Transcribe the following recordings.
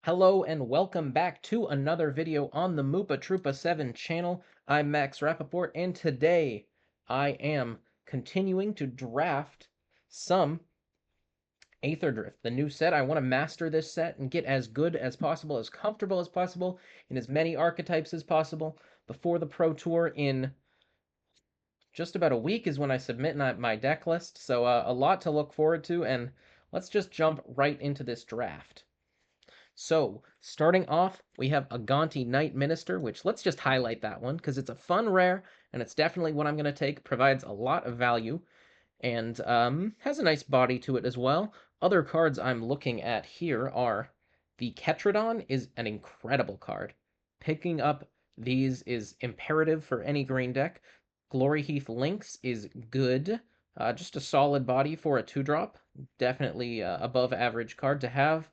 Hello and welcome back to another video on the Moopa Troopa 7 channel. I'm Max Rappaport, and today I am continuing to draft some Aetherdrift, the new set. I want to master this set and get as good as possible, as comfortable as possible, in as many archetypes as possible before the Pro Tour in just about a week is when I submit my deck list, so a lot to look forward to, and let's just jump right into this draft. So, starting off, we have a Gonti Knight Minister, which let's just highlight that one because it's a fun rare, and it's definitely what I'm going to take. Provides a lot of value, and has a nice body to it as well. Other cards I'm looking at here are the Ketrodon is an incredible card. Picking up these is imperative for any green deck. Glory Heath Lynx is good. Just a solid body for a 2-drop. Definitely above average card to have.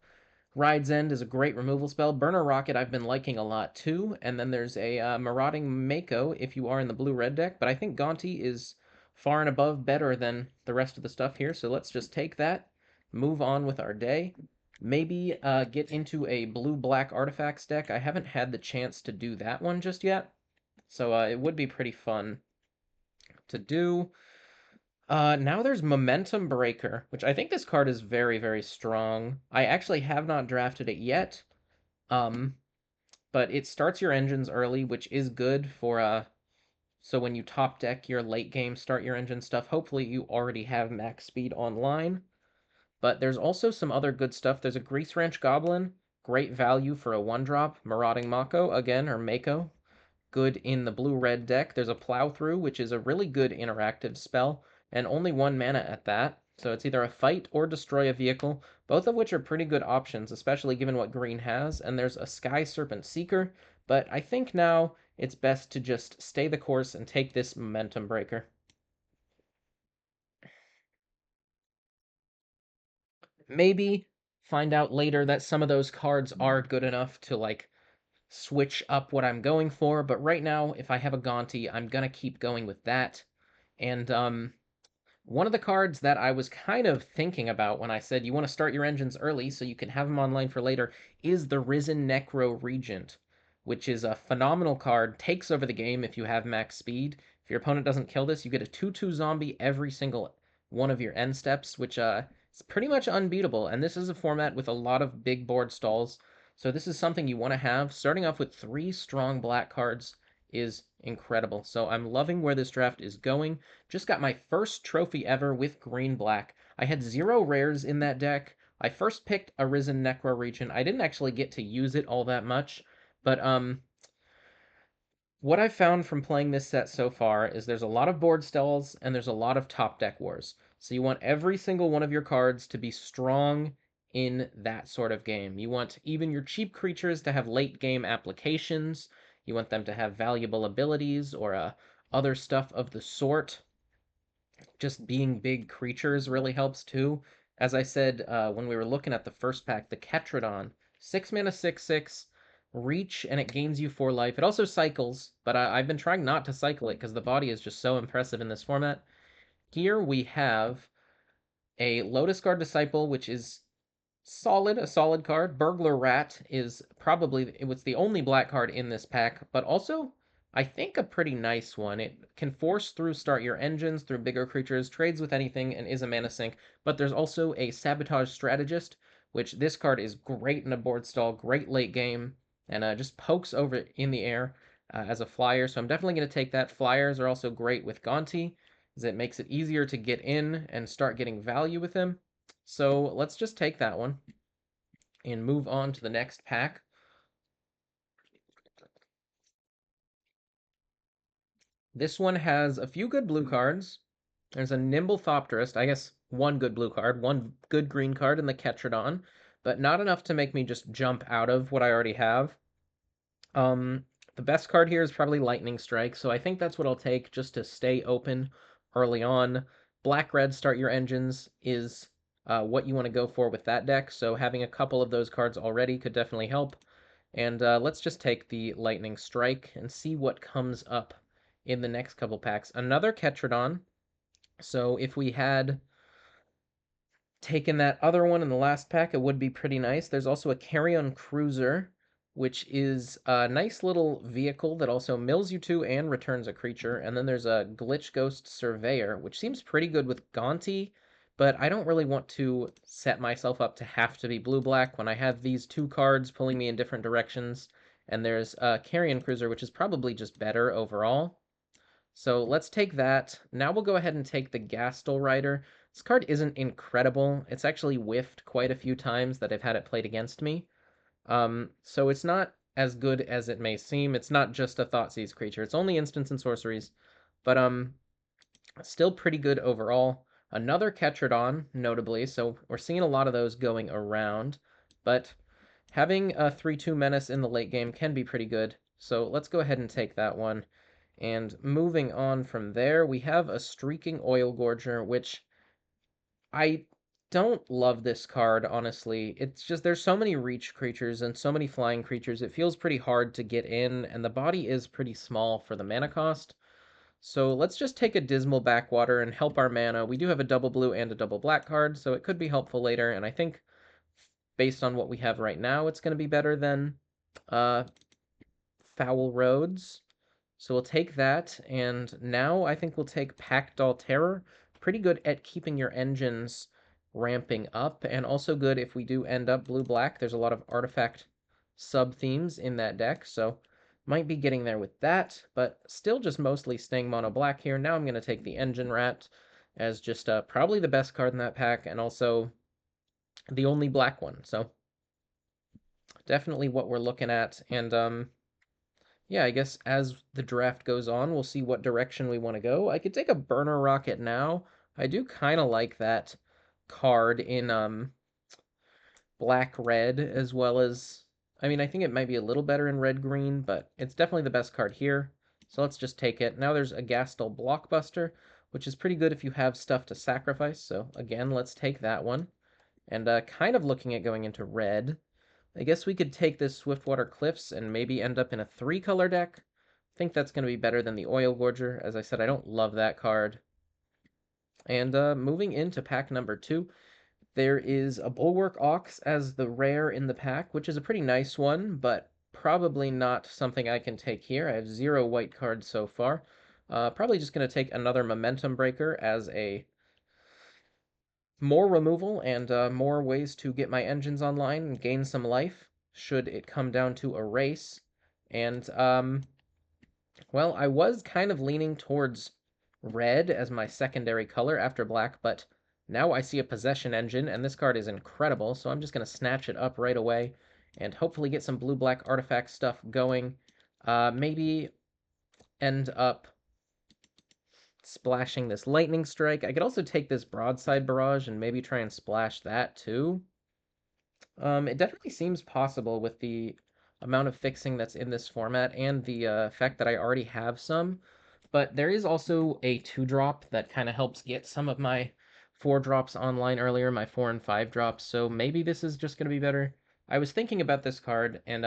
Ride's End is a great removal spell. Burner Rocket I've been liking a lot too. And then there's a Marauding Mako if you are in the blue-red deck. But I think Gonti is far and above better than the rest of the stuff here. So let's just take that, move on with our day. Maybe get into a blue-black artifacts deck. I haven't had the chance to do that one just yet. So it would be pretty fun to do. Now there's Momentum Breaker, which I think this card is very, very strong. I actually have not drafted it yet, but it starts your engines early, which is good for so when you top deck your late game start your engine stuff, hopefully you already have max speed online. But there's also some other good stuff. There's a Grease Ranch Goblin, great value for a 1-drop. Marauding Mako, again, or Mako, good in the blue-red deck. There's a Plow Through, which is a really good interactive spell, and only 1 mana at that. So it's either a fight or destroy a vehicle, both of which are pretty good options, especially given what green has. And there's a Sky Serpent Seeker, but I think now it's best to just stay the course and take this Momentum Breaker. Maybe find out later that some of those cards are good enough to, like, switch up what I'm going for, but right now, if I have a Gonti, I'm gonna keep going with that. And one of the cards that I was kind of thinking about when I said you want to start your engines early so you can have them online for later is the Risen Necro Regent, which is a phenomenal card. Takes over the game if you have max speed. If your opponent doesn't kill this, you get a 2/2 zombie every single one of your end steps, which is pretty much unbeatable. And this is a format with a lot of big board stalls, so this is something you want to have. Starting off with 3 strong black cards is incredible. So I'm loving where this draft is going. Just got my first trophy ever with green-black. I had 0 rares in that deck. I first picked a Risen Necro Regent. I didn't actually get to use it all that much, but what I've found from playing this set so far is there's a lot of board stalls and there's a lot of top deck wars. So you want every single one of your cards to be strong in that sort of game. You want even your cheap creatures to have late game applications. You want them to have valuable abilities or other stuff of the sort. Just being big creatures really helps too. As I said when we were looking at the first pack, the Ketrodon, 6 mana, 6/6, reach, and it gains you 4 life. It also cycles, but I've been trying not to cycle it because the body is just so impressive in this format. Here we have a Lotus Guard Disciple, which is solid, a solid card. Burglar Rat is probably, it was the only black card in this pack, but also I think a pretty nice one. It can force through start your engines through bigger creatures, trades with anything, and is a mana sink. But there's also a Sabotage Strategist, which this card is great in a board stall, great late game, and just pokes over in the air as a flyer. So I'm definitely going to take that. Flyers are also great with Gonti, as it makes it easier to get in and start getting value with him. So let's just take that one and move on to the next pack. This one has a few good blue cards. There's a Nimble Thopterist, I guess one good blue card, one good green card in the Ketrodon, but not enough to make me just jump out of what I already have. The best card here is probably Lightning Strike, so I think that's what I'll take just to stay open early on. Black-red start your engines is what you want to go for with that deck, so having a couple of those cards already could definitely help. And let's just take the Lightning Strike and see what comes up in the next couple packs. Another Ketrodon. So if we had Taking that other one in the last pack, it would be pretty nice. There's also a carry-on cruiser, which is a nice little vehicle that also mills you two and returns a creature. And then there's a glitch ghost surveyor, which seems pretty good with Gonti, but I don't really want to set myself up to have to be blue-black when I have these two cards pulling me in different directions. And there's a carrion cruiser, which is probably just better overall. So let's take that. Now we'll go ahead and take the Gastel Rider. This card isn't incredible. It's actually whiffed quite a few times that I've had it played against me. So it's not as good as it may seem. It's not just a Thoughtseize creature. It's only instants and sorceries, but still pretty good overall. Another Ketradon, notably, so we're seeing a lot of those going around, but having a 3/2 Menace in the late game can be pretty good. So let's go ahead and take that one. And moving on from there, we have a Streaking Oil Gorger, which I don't love this card, honestly. It's just there's so many reach creatures and so many flying creatures. It feels pretty hard to get in, and the body is pretty small for the mana cost. So let's just take a Dismal Backwater and help our mana. We do have a double blue and a double black card, so it could be helpful later, and I think based on what we have right now, it's going to be better than uh, Foul Roads. So we'll take that, and now I think we'll take Packdoll Terror. Pretty good at keeping your engines ramping up, and also good if we do end up blue-black. There's a lot of artifact sub-themes in that deck, so might be getting there with that, but still just mostly staying mono-black here. Now I'm going to take the Engine Rat as just probably the best card in that pack, and also the only black one, so definitely what we're looking at, and yeah, I guess as the draft goes on, we'll see what direction we want to go. I could take a Burner Rocket now. I do kind of like that card in black red as well as I mean, I think it might be a little better in red green, but it's definitely the best card here. So let's just take it. Now there's a Gastel Blockbuster, which is pretty good if you have stuff to sacrifice. So again, let's take that one. And kind of looking at going into red. I guess we could take this Swiftwater Cliffs and maybe end up in a 3-color deck. I think that's going to be better than the Oil Gorger. As I said, I don't love that card. And moving into pack number 2, there is a Bulwark Ox as the rare in the pack, which is a pretty nice one, but probably not something I can take here. I have 0 white cards so far. Probably just going to take another Momentum Breaker as a more removal and more ways to get my engines online and gain some life should it come down to a race. And, well, I was kind of leaning towards red as my secondary color after black, but now I see a possession engine, and this card is incredible, so I'm just going to snatch it up right away and hopefully get some blue-black artifact stuff going. Maybe end up splashing this Lightning Strike. I could also take this Broadside Barrage and maybe try and splash that too. It definitely seems possible with the amount of fixing that's in this format and the fact that I already have some. But there is also a 2-drop that kind of helps get some of my 4 drops online earlier, my 4 and 5 drops, so maybe this is just going to be better. I was thinking about this card, and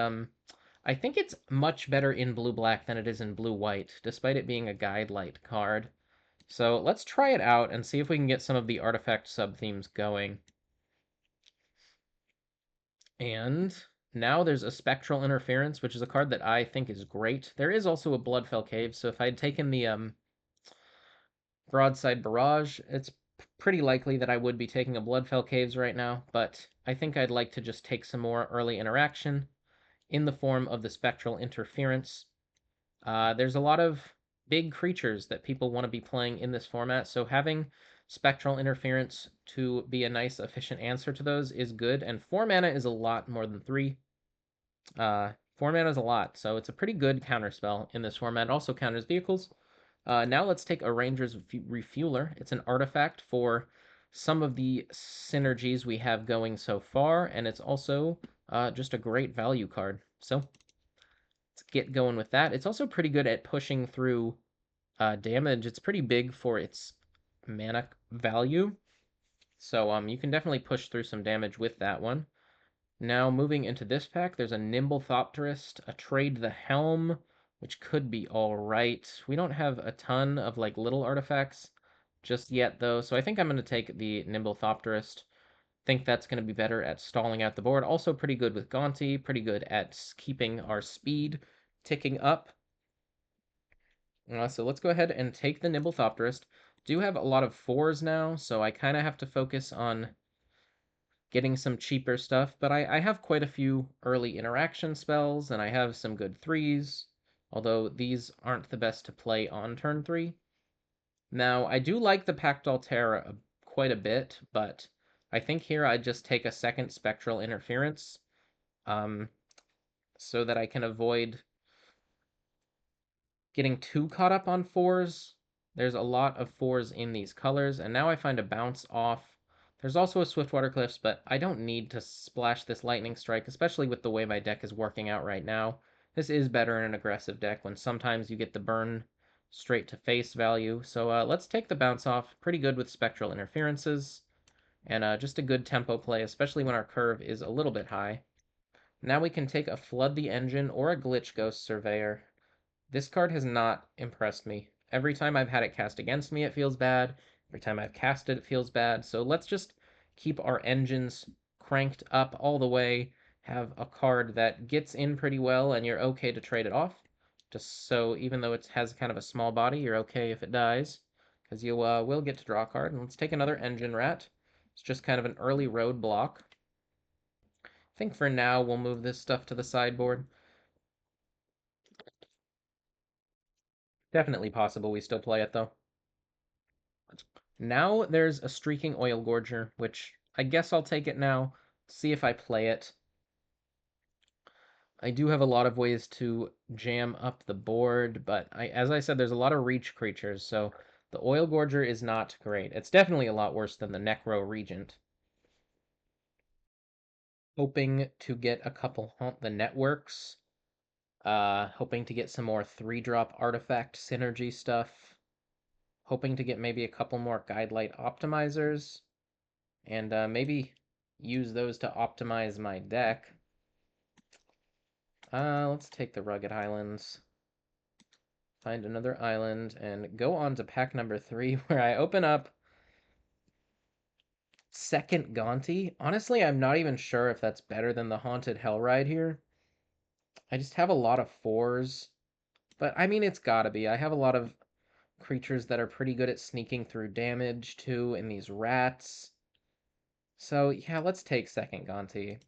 I think it's much better in blue-black than it is in blue-white, despite it being a guide light card. So let's try it out and see if we can get some of the artifact sub-themes going. And now there's a Spectral Interference, which is a card that I think is great. There is also a Bloodfell Cave, so if I had taken the Broadside Barrage, it's pretty likely that I would be taking a Bloodfell Caves right now, but I think I'd like to just take some more early interaction in the form of the Spectral Interference. There's a lot of big creatures that people want to be playing in this format, so having Spectral Interference to be a nice, efficient answer to those is good, and 4 mana is a lot more than 3. 4 mana is a lot, so it's a pretty good counterspell in this format. It also counters vehicles. Now let's take a Ranger's Refueler. It's an artifact for some of the synergies we have going so far, and it's also just a great value card. So let's get going with that. It's also pretty good at pushing through damage. It's pretty big for its mana value, so you can definitely push through some damage with that one. Now moving into this pack, there's a Nimble Thopterist, a Trade the Helm, which could be all right. We don't have a ton of like little artifacts just yet though, so I think I'm going to take the Nimble Thopterist. Think that's going to be better at stalling out the board. Also pretty good with Gonti, pretty good at keeping our speed ticking up. So let's go ahead and take the Nibblethopterist. Do have a lot of 4s now, so I kind of have to focus on getting some cheaper stuff, but I have quite a few early interaction spells, and I have some good 3s, although these aren't the best to play on turn 3. Now, I do like the Pact Altera quite a bit, but I think here I'd just take a second Spectral Interference, um, so that I can avoid getting too caught up on 4s. There's a lot of 4s in these colors, and now I find a bounce off. There's also a Swiftwater Cliffs, but I don't need to splash this Lightning Strike, especially with the way my deck is working out right now. This is better in an aggressive deck when sometimes you get the burn straight to face value. So let's take the bounce off. Pretty good with Spectral Interferences, and just a good tempo play, especially when our curve is a little bit high. Now we can take a Flood the Engine or a Glitch Ghost Surveyor. This card has not impressed me. Every time I've had it cast against me, it feels bad. Every time I've cast it, it feels bad. So let's just keep our engines cranked up all the way, have a card that gets in pretty well, and you're okay to trade it off. Just so even though it has kind of a small body, you're okay if it dies, because you will get to draw a card. And let's take another Engine Rat. It's just kind of an early roadblock. I think for now we'll move this stuff to the sideboard. Definitely possible we still play it, though. Now there's a Streaking Oil Gorger, which I guess I'll take it now, see if I play it. I do have a lot of ways to jam up the board, but as I said, there's a lot of reach creatures, so the Oil Gorger is not great. It's definitely a lot worse than the Necro Regent. Hoping to get a couple Haunt the Networks. Hoping to get some more 3-drop artifact synergy stuff. Hoping to get maybe a couple more Guidelight Optimizers. And maybe use those to optimize my deck. Let's take the Rugged Islands, find another island, and go on to pack number 3, where I open up second Gonti. Honestly, I'm not even sure if that's better than the Haunted Hellride here. I just have a lot of 4s, but I mean, it's gotta be. I have a lot of creatures that are pretty good at sneaking through damage, too, and these rats. So, yeah, let's take second Gonti.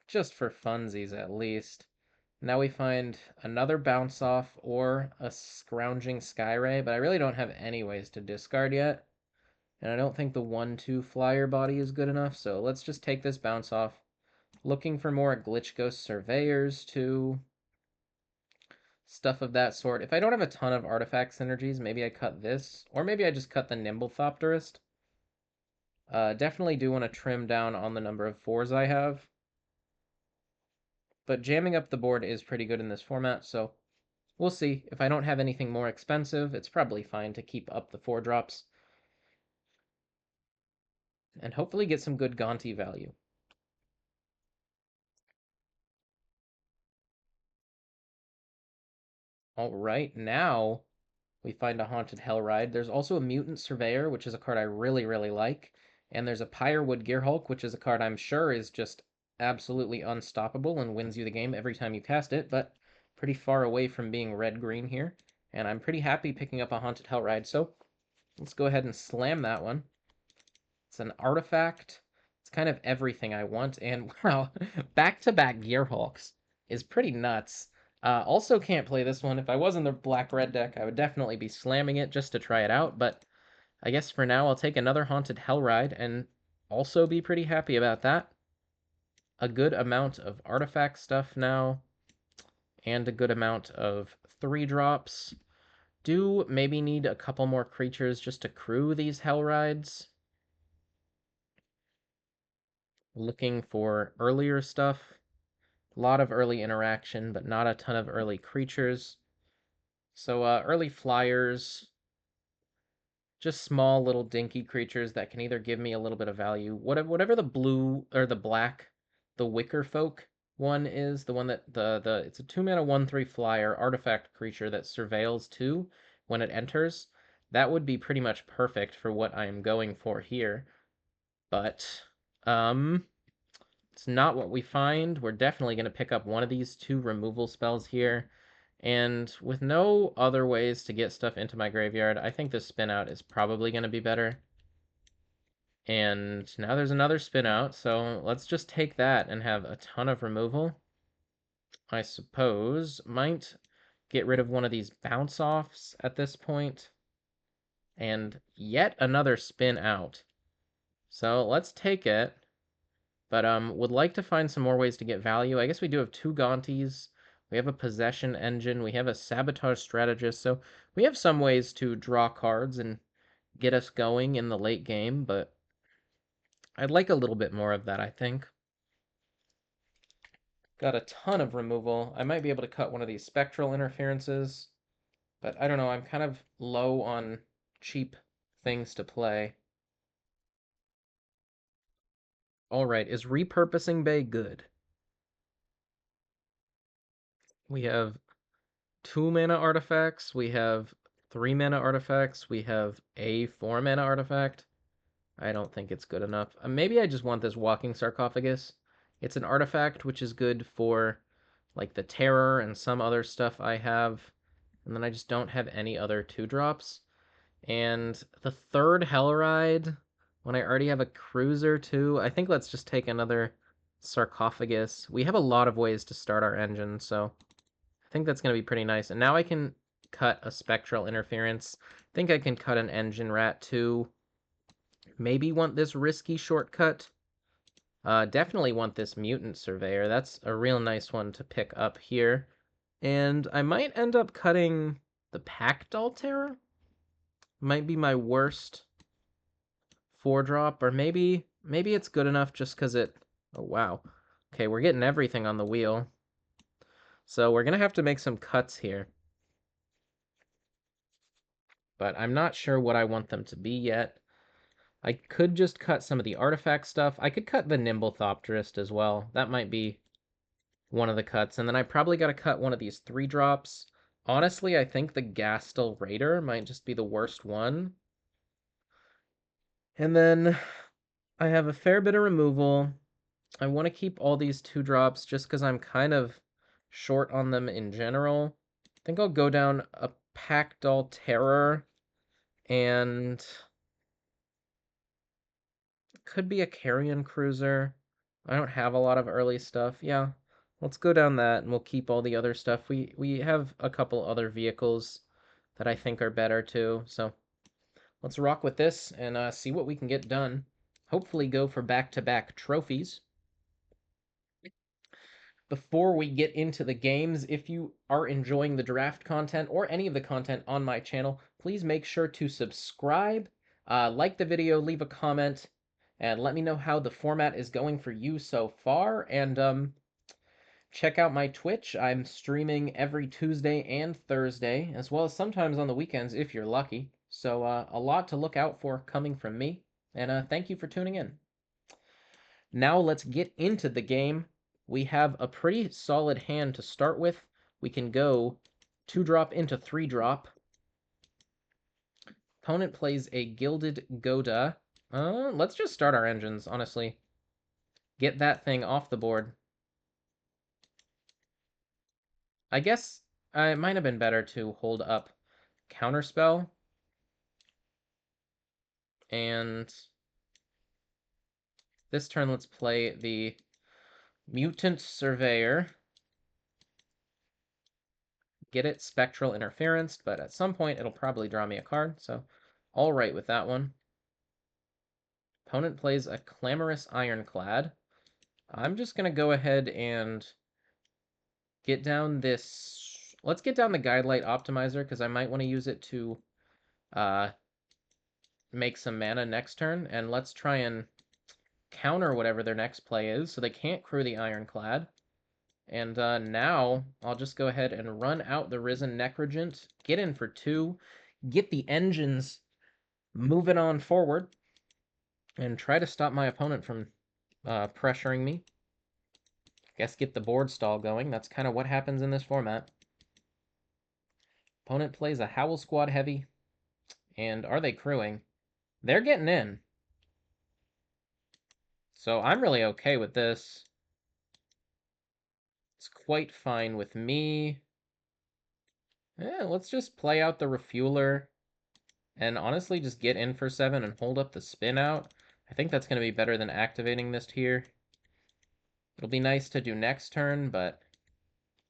Just for funsies, at least. Now we find another bounce off or a scrounging Skyray, but I really don't have any ways to discard yet. And I don't think the 1/2 flyer body is good enough, so let's just take this bounce off. Looking for more Glitch Ghost Surveyors too. Stuff of that sort. If I don't have a ton of artifact synergies, maybe I cut this, or maybe I just cut the Nibblethopterist. Definitely do want to trim down on the number of 4s I have. But jamming up the board is pretty good in this format, so we'll see. If I don't have anything more expensive, it's probably fine to keep up the 4-drops. And hopefully get some good Gonti value. All right, now we find a Haunted Hellride. There's also a Mutant Surveyor, which is a card I really, really like. And there's a Pyrewood Gearhulk, which is a card I'm sure is just absolutely unstoppable and wins you the game every time you cast it, but pretty far away from being red-green here. And I'm pretty happy picking up a Haunted Hellride, so let's go ahead and slam that one. It's an artifact. It's kind of everything I want, and wow, back-to-back Gearhulks is pretty nuts. Also can't play this one. If I was in the black-red deck, I would definitely be slamming it just to try it out, but I guess for now I'll take another Haunted Hellride and also be pretty happy about that. A good amount of artifact stuff now, and a good amount of 3-drops. Do maybe need a couple more creatures just to crew these Hellrides. Looking for earlier stuff. A lot of early interaction, but not a ton of early creatures. So early flyers, just small little dinky creatures that can either give me a little bit of value. Whatever the blue or the black, the Wicker Folk one is, the one that it's a 2-mana 1/3 flyer artifact creature that surveils 2 when it enters. That would be pretty much perfect for what I am going for here. But, it's not what we find. We're definitely going to pick up one of these two removal spells here. And with no other ways to get stuff into my graveyard, I think this spin out is probably going to be better. And now there's another spin out, so let's just take that and have a ton of removal. I suppose might get rid of one of these bounce offs at this point. And yet another spin out. So let's take it. But would like to find some more ways to get value. I guess we do have two Gontis. We have a possession engine. We have a sabotage strategist. So we have some ways to draw cards and get us going in the late game, but I'd like a little bit more of that, I think. Got a ton of removal. I might be able to cut one of these spectral interferences, but I don't know. I'm kind of low on cheap things to play. All right, is repurposing Bay good? We have 2 mana artifacts, we have 3 mana artifacts, we have a 4 mana artifact. I don't think it's good enough. Maybe I just want this walking sarcophagus. It's an artifact which is good for like the terror and some other stuff I have. And then I just don't have any other 2-drops. And the third Hellride, when I already have a cruiser too, I think let's just take another sarcophagus. We have a lot of ways to start our engine, so I think that's going to be pretty nice. And now I can cut a spectral interference. I think I can cut an engine rat too. Maybe want this risky shortcut. Definitely want this mutant surveyor. That's a real nice one to pick up here. And I might end up cutting the Pact Altair. Might be my worst 4-drop, or maybe it's good enough just because it... Oh, wow. Okay, we're getting everything on the wheel. So we're going to have to make some cuts here. But I'm not sure what I want them to be yet. I could just cut some of the artifact stuff. I could cut the Nimblethopterist as well. That might be one of the cuts. And then I probably got to cut one of these 3-drops. Honestly, I think the Gastel Raider might just be the worst one. And then I have a fair bit of removal. I want to keep all these 2-drops just because I'm kind of short on them in general. I think I'll go down a Pact Terror, and could be a Carrion Cruiser. I don't have a lot of early stuff. Yeah, let's go down that, and we'll keep all the other stuff. We have a couple other vehicles that I think are better too, so let's rock with this and see what we can get done. Hopefully go for back-to-back trophies. Before we get into the games, if you are enjoying the draft content or any of the content on my channel, please make sure to subscribe, like the video, leave a comment, and let me know how the format is going for you so far. And check out my Twitch. I'm streaming every Tuesday and Thursday, as well as sometimes on the weekends if you're lucky. So a lot to look out for coming from me. And thank you for tuning in. Now let's get into the game. We have a pretty solid hand to start with. We can go 2-drop into 3-drop. Opponent plays a Gilded Goda. Let's just start our engines, honestly. Get that thing off the board. I guess it might have been better to hold up Counterspell. And this turn, let's play the Mutant Surveyor. Get it Spectral Interference, but at some point it'll probably draw me a card, so all right with that one. Opponent plays a Clamorous Ironclad. I'm just going to go ahead and get down this... Let's get down the Guidelight Optimizer, because I might want to use it to make some mana next turn, and let's try and counter whatever their next play is, so they can't crew the Ironclad. And now I'll just go ahead and run out the Risen Necrogent, get in for 2, get the engines moving on forward, and try to stop my opponent from pressuring me. Guess get the board stall going. That's kind of what happens in this format. Opponent plays a Howl Squad Heavy, and are they crewing? They're getting in. So I'm really okay with this. It's quite fine with me. Let's just play out the refueler and honestly just get in for 7 and hold up the spin out. I think that's going to be better than activating this here. It'll be nice to do next turn, but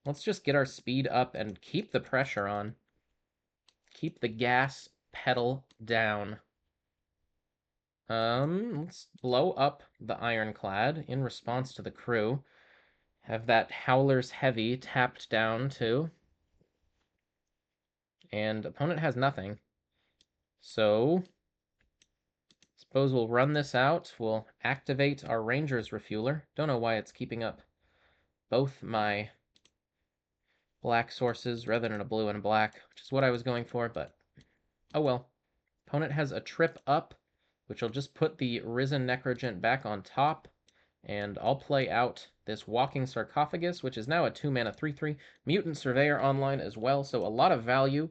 let's just get our speed up and keep the pressure on. Keep the gas pedal down. Let's blow up the ironclad in response to the crew. Have that Howler's Heavy tapped down too. And opponent has nothing. So, suppose we'll run this out. We'll activate our Ranger's Refueler. Don't know why it's keeping up both my black sources rather than a blue and a black, which is what I was going for, but oh well. Opponent has a trip up, which will just put the Risen Necrogent back on top, and I'll play out this Walking Sarcophagus, which is now a 2-mana 3/3, Mutant Surveyor online as well, so a lot of value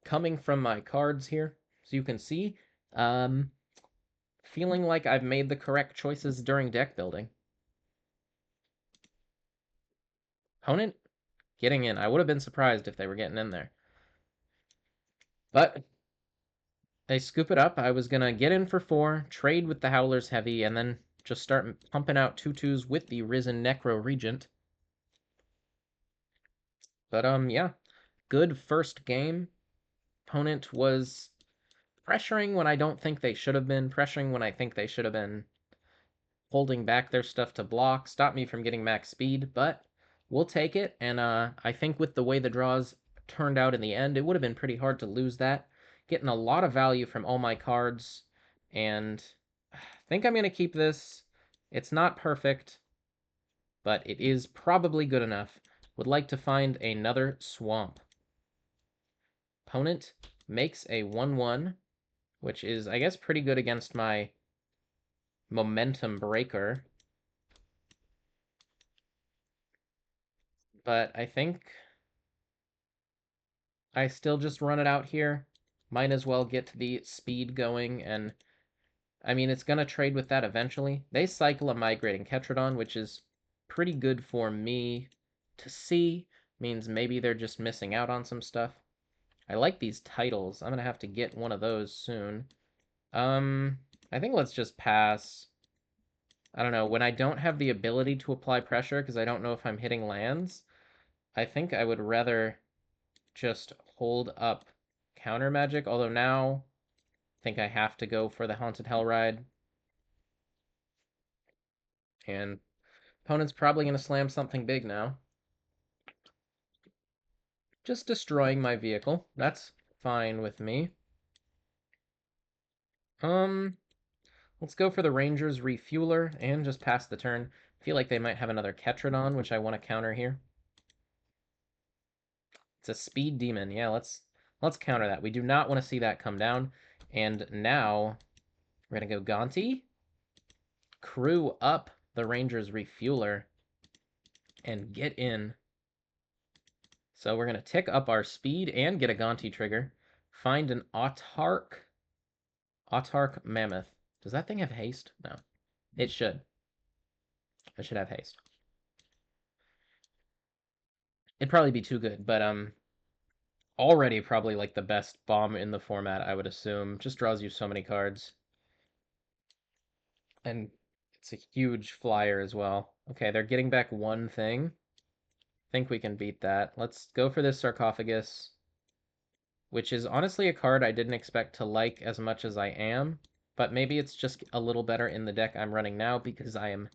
coming from my cards here. So you can see, feeling like I've made the correct choices during deck building. Opponent getting in. I would have been surprised if they were getting in there. But they scoop it up. I was going to get in for 4, trade with the Howler's Heavy, and then just start pumping out 2/2s with the Risen Necro Regent. But, yeah. Good first game. Opponent was pressuring when I don't think they should have been, pressuring when I think they should have been holding back their stuff to block, stop me from getting max speed, but we'll take it, and I think with the way the draws turned out in the end, it would have been pretty hard to lose that. Getting a lot of value from all my cards, and I think I'm going to keep this. It's not perfect, but it is probably good enough. Would like to find another swamp. Opponent makes a 1/1, which is, I guess, pretty good against my Momentum Breaker. But I think I still just run it out here. Might as well get the speed going, and I mean, it's going to trade with that eventually. They cycle a Migrating Ketrodon, which is pretty good for me to see. Means maybe they're just missing out on some stuff. I like these titles. I'm going to have to get one of those soon. I think let's just pass. I don't know. When I don't have the ability to apply pressure because I don't know if I'm hitting lands, I think I would rather just hold up counter magic, although now I think I have to go for the Haunted Hell Ride. And opponent's probably going to slam something big now. Just destroying my vehicle. That's fine with me. Let's go for the Ranger's Refueler and just pass the turn. I feel like they might have another Ketrodon, which I want to counter here. It's a speed demon. Yeah, let's counter that. We do not want to see that come down. And now we're going to go Gonti, crew up the Ranger's Refueler, and get in. So we're going to tick up our speed and get a Gonti trigger. Find an Autarch Mammoth. Does that thing have haste? No. It should. It should have haste. It'd probably be too good, but already probably like the best bomb in the format, I would assume. Just draws you so many cards. And it's a huge flyer as well. Okay, they're getting back one thing. Think we can beat that. Let's go for this Sarcophagus, which is honestly a card I didn't expect to like as much as I am, but maybe it's just a little better in the deck I'm running now because I am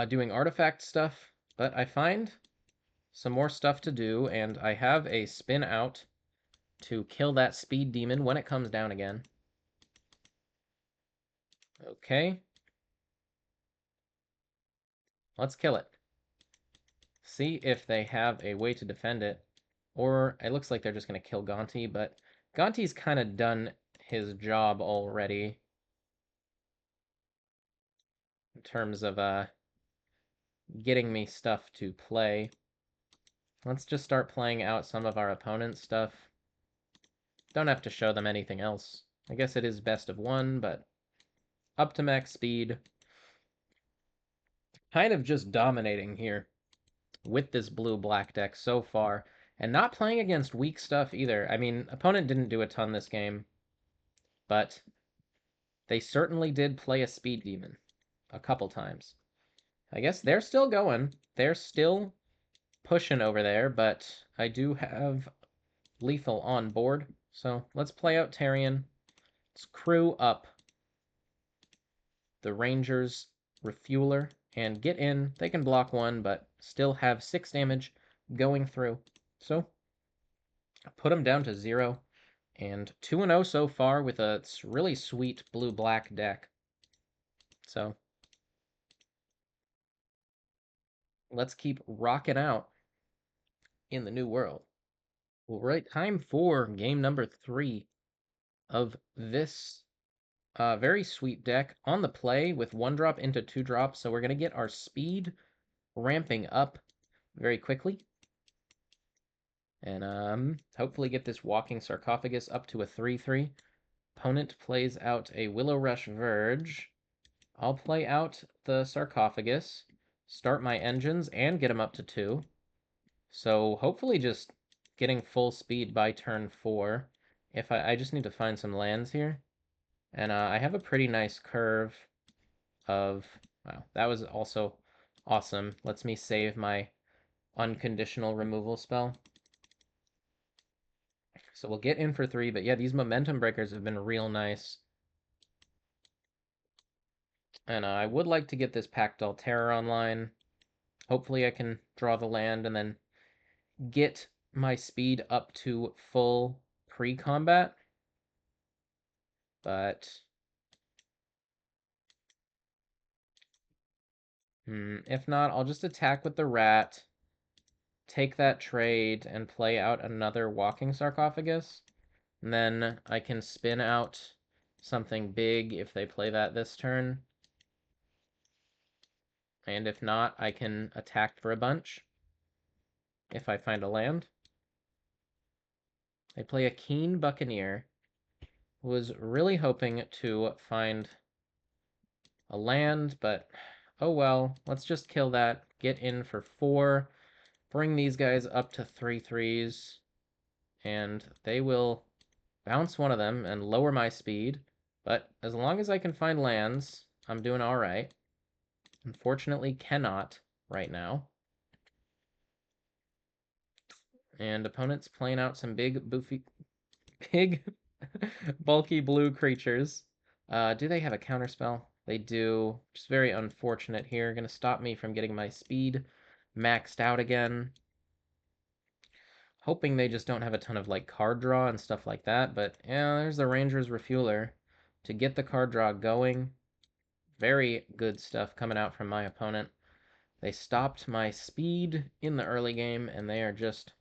doing artifact stuff, but I find some more stuff to do, and I have a spin out to kill that speed demon when it comes down again. Okay. Let's kill it. See if they have a way to defend it. Or it looks like they're just going to kill Gonti, but Gonti's kind of done his job already in terms of getting me stuff to play. Let's just start playing out some of our opponent's stuff. Don't have to show them anything else. I guess it is best of one, but up to max speed. Kind of just dominating here with this blue-black deck so far, and not playing against weak stuff either. I mean, opponent didn't do a ton this game, but they certainly did play a speed demon a couple times. I guess they're still going. They're still pushing over there, but I do have lethal on board. So let's play out Tarion. Let's crew up the Ranger's Refueler and get in. They can block one, but still have 6 damage going through. So put them down to 0. And 2-0 so far with a really sweet blue-black deck. So let's keep rocking out in the new world. All right, time for game number 3 of this very sweet deck on the play with 1-drop into 2-drop. So we're going to get our speed ramping up very quickly. And hopefully get this Walking Sarcophagus up to a 3/3. Opponent plays out a Willow Rush Verge. I'll play out the Sarcophagus, start my engines, and get them up to 2. So hopefully just getting full speed by turn 4. If I just need to find some lands here. And I have a pretty nice curve of... Wow, that was also awesome. Lets me save my unconditional removal spell. So we'll get in for 3, but yeah, these momentum breakers have been real nice. And I would like to get this Pactol Terror online. Hopefully I can draw the land and then get my speed up to full pre-combat. But if not, I'll just attack with the rat, take that trade, and play out another Walking Sarcophagus. And then I can spin out something big if they play that this turn. And if not, I can attack for a bunch if I find a land. They play a Keen Buccaneer. Was really hoping to find a land, but oh well. Let's just kill that, get in for 4, bring these guys up to 3/3s, and they will bounce one of them and lower my speed. But as long as I can find lands, I'm doing all right. Unfortunately, cannot right now. And opponent's playing out some big, bulky blue creatures. Do they have a counterspell? They do. Just very unfortunate here. Going to stop me from getting my speed maxed out again. Hoping they just don't have a ton of like card draw and stuff like that. But yeah, there's the Ranger's Refueler to get the card draw going. Very good stuff coming out from my opponent. They stopped my speed in the early game, and they are just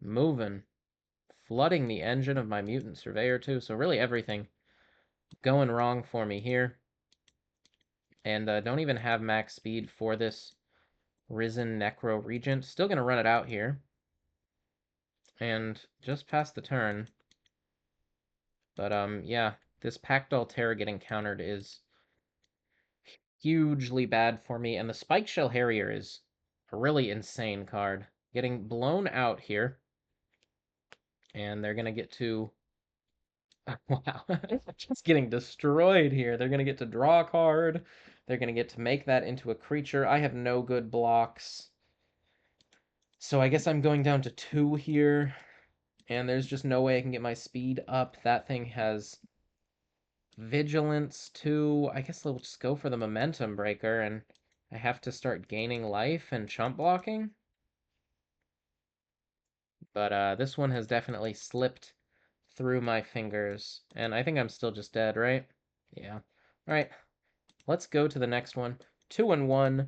moving, flooding the engine of my Mutant Surveyor too. So really everything going wrong for me here. And don't even have max speed for this Risen Necro Regent. Still going to run it out here. And just past the turn. But yeah, this Pactol Terror getting countered is hugely bad for me. And the Spike Shell Harrier is a really insane card. Getting blown out here. And they're going to get to... Wow, just getting destroyed here. They're going to get to draw a card. They're going to get to make that into a creature. I have no good blocks. So I guess I'm going down to 2 here. And there's just no way I can get my speed up. That thing has vigilance too. I guess we'll just go for the momentum breaker, and I have to start gaining life and chump blocking. But this one has definitely slipped through my fingers. And I think I'm still just dead, right? Yeah. All right. Let's go to the next one. 2-1.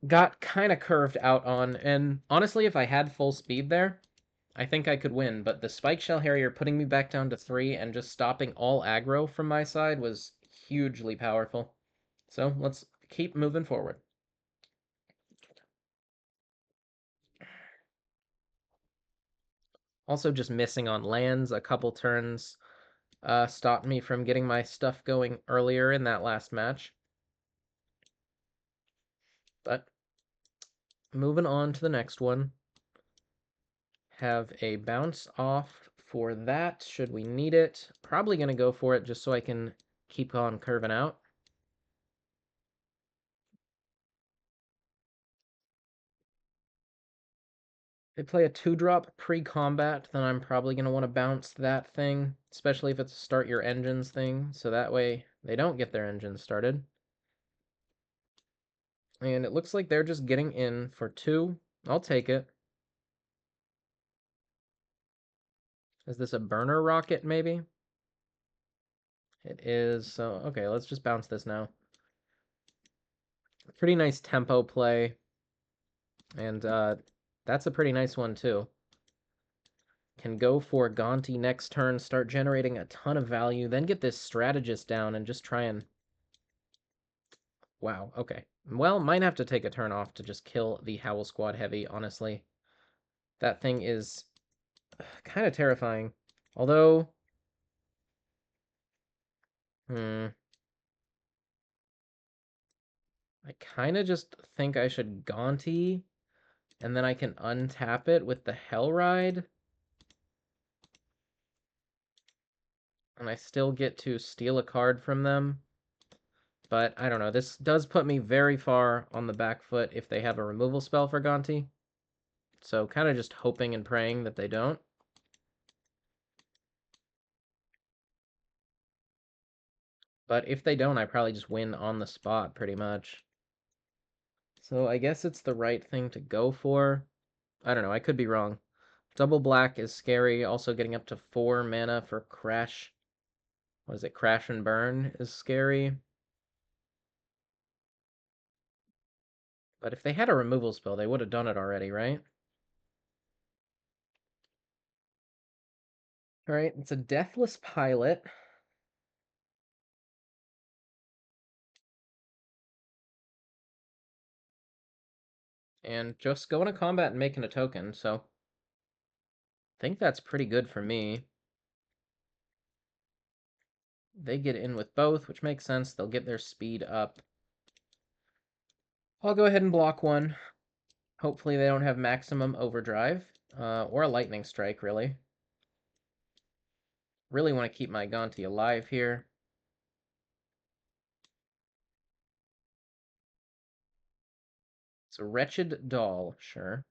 Got kind of curved out on. And honestly, if I had full speed there, I think I could win. But the Spike Shell Harrier putting me back down to 3 and just stopping all aggro from my side was hugely powerful. So let's keep moving forward. Also just missing on lands a couple turns. stopped me from getting my stuff going earlier in that last match. But moving on to the next one. Have a bounce off for that, should we need it. Probably going to go for it just so I can keep on curving out. They play a 2-drop pre-combat, then I'm probably going to want to bounce that thing, especially if it's a start your engines thing, so that way they don't get their engines started. And it looks like they're just getting in for 2. I'll take it. Is this a burner rocket, maybe? It is, so okay, let's just bounce this now. Pretty nice tempo play, and that's a pretty nice one, too. Can go for Gonti next turn, start generating a ton of value, then get this strategist down and just try and... Wow, okay. Well, might have to take a turn off to just kill the Howl Squad Heavy, honestly. That thing is kind of terrifying. Although... I kind of just think I should Gonti, and then I can untap it with the Hell Ride. And I still get to steal a card from them. But I don't know. This does put me very far on the back foot if they have a removal spell for Gonti. So kind of just hoping and praying that they don't. But if they don't, I probably just win on the spot pretty much. So I guess it's the right thing to go for. I don't know. I could be wrong. Double black is scary. Also getting up to 4 mana for Crash. What is it? Crash and Burn is scary. But if they had a removal spell, they would have done it already, right? Alright, it's a Deathless Pilot. And just going to combat and making a token, so... I think that's pretty good for me. They get in with both, which makes sense. They'll get their speed up. I'll go ahead and block one. Hopefully they don't have maximum overdrive. Or a lightning strike, really. Really want to keep my Gonti alive here. It's a Wretched Doll, sure.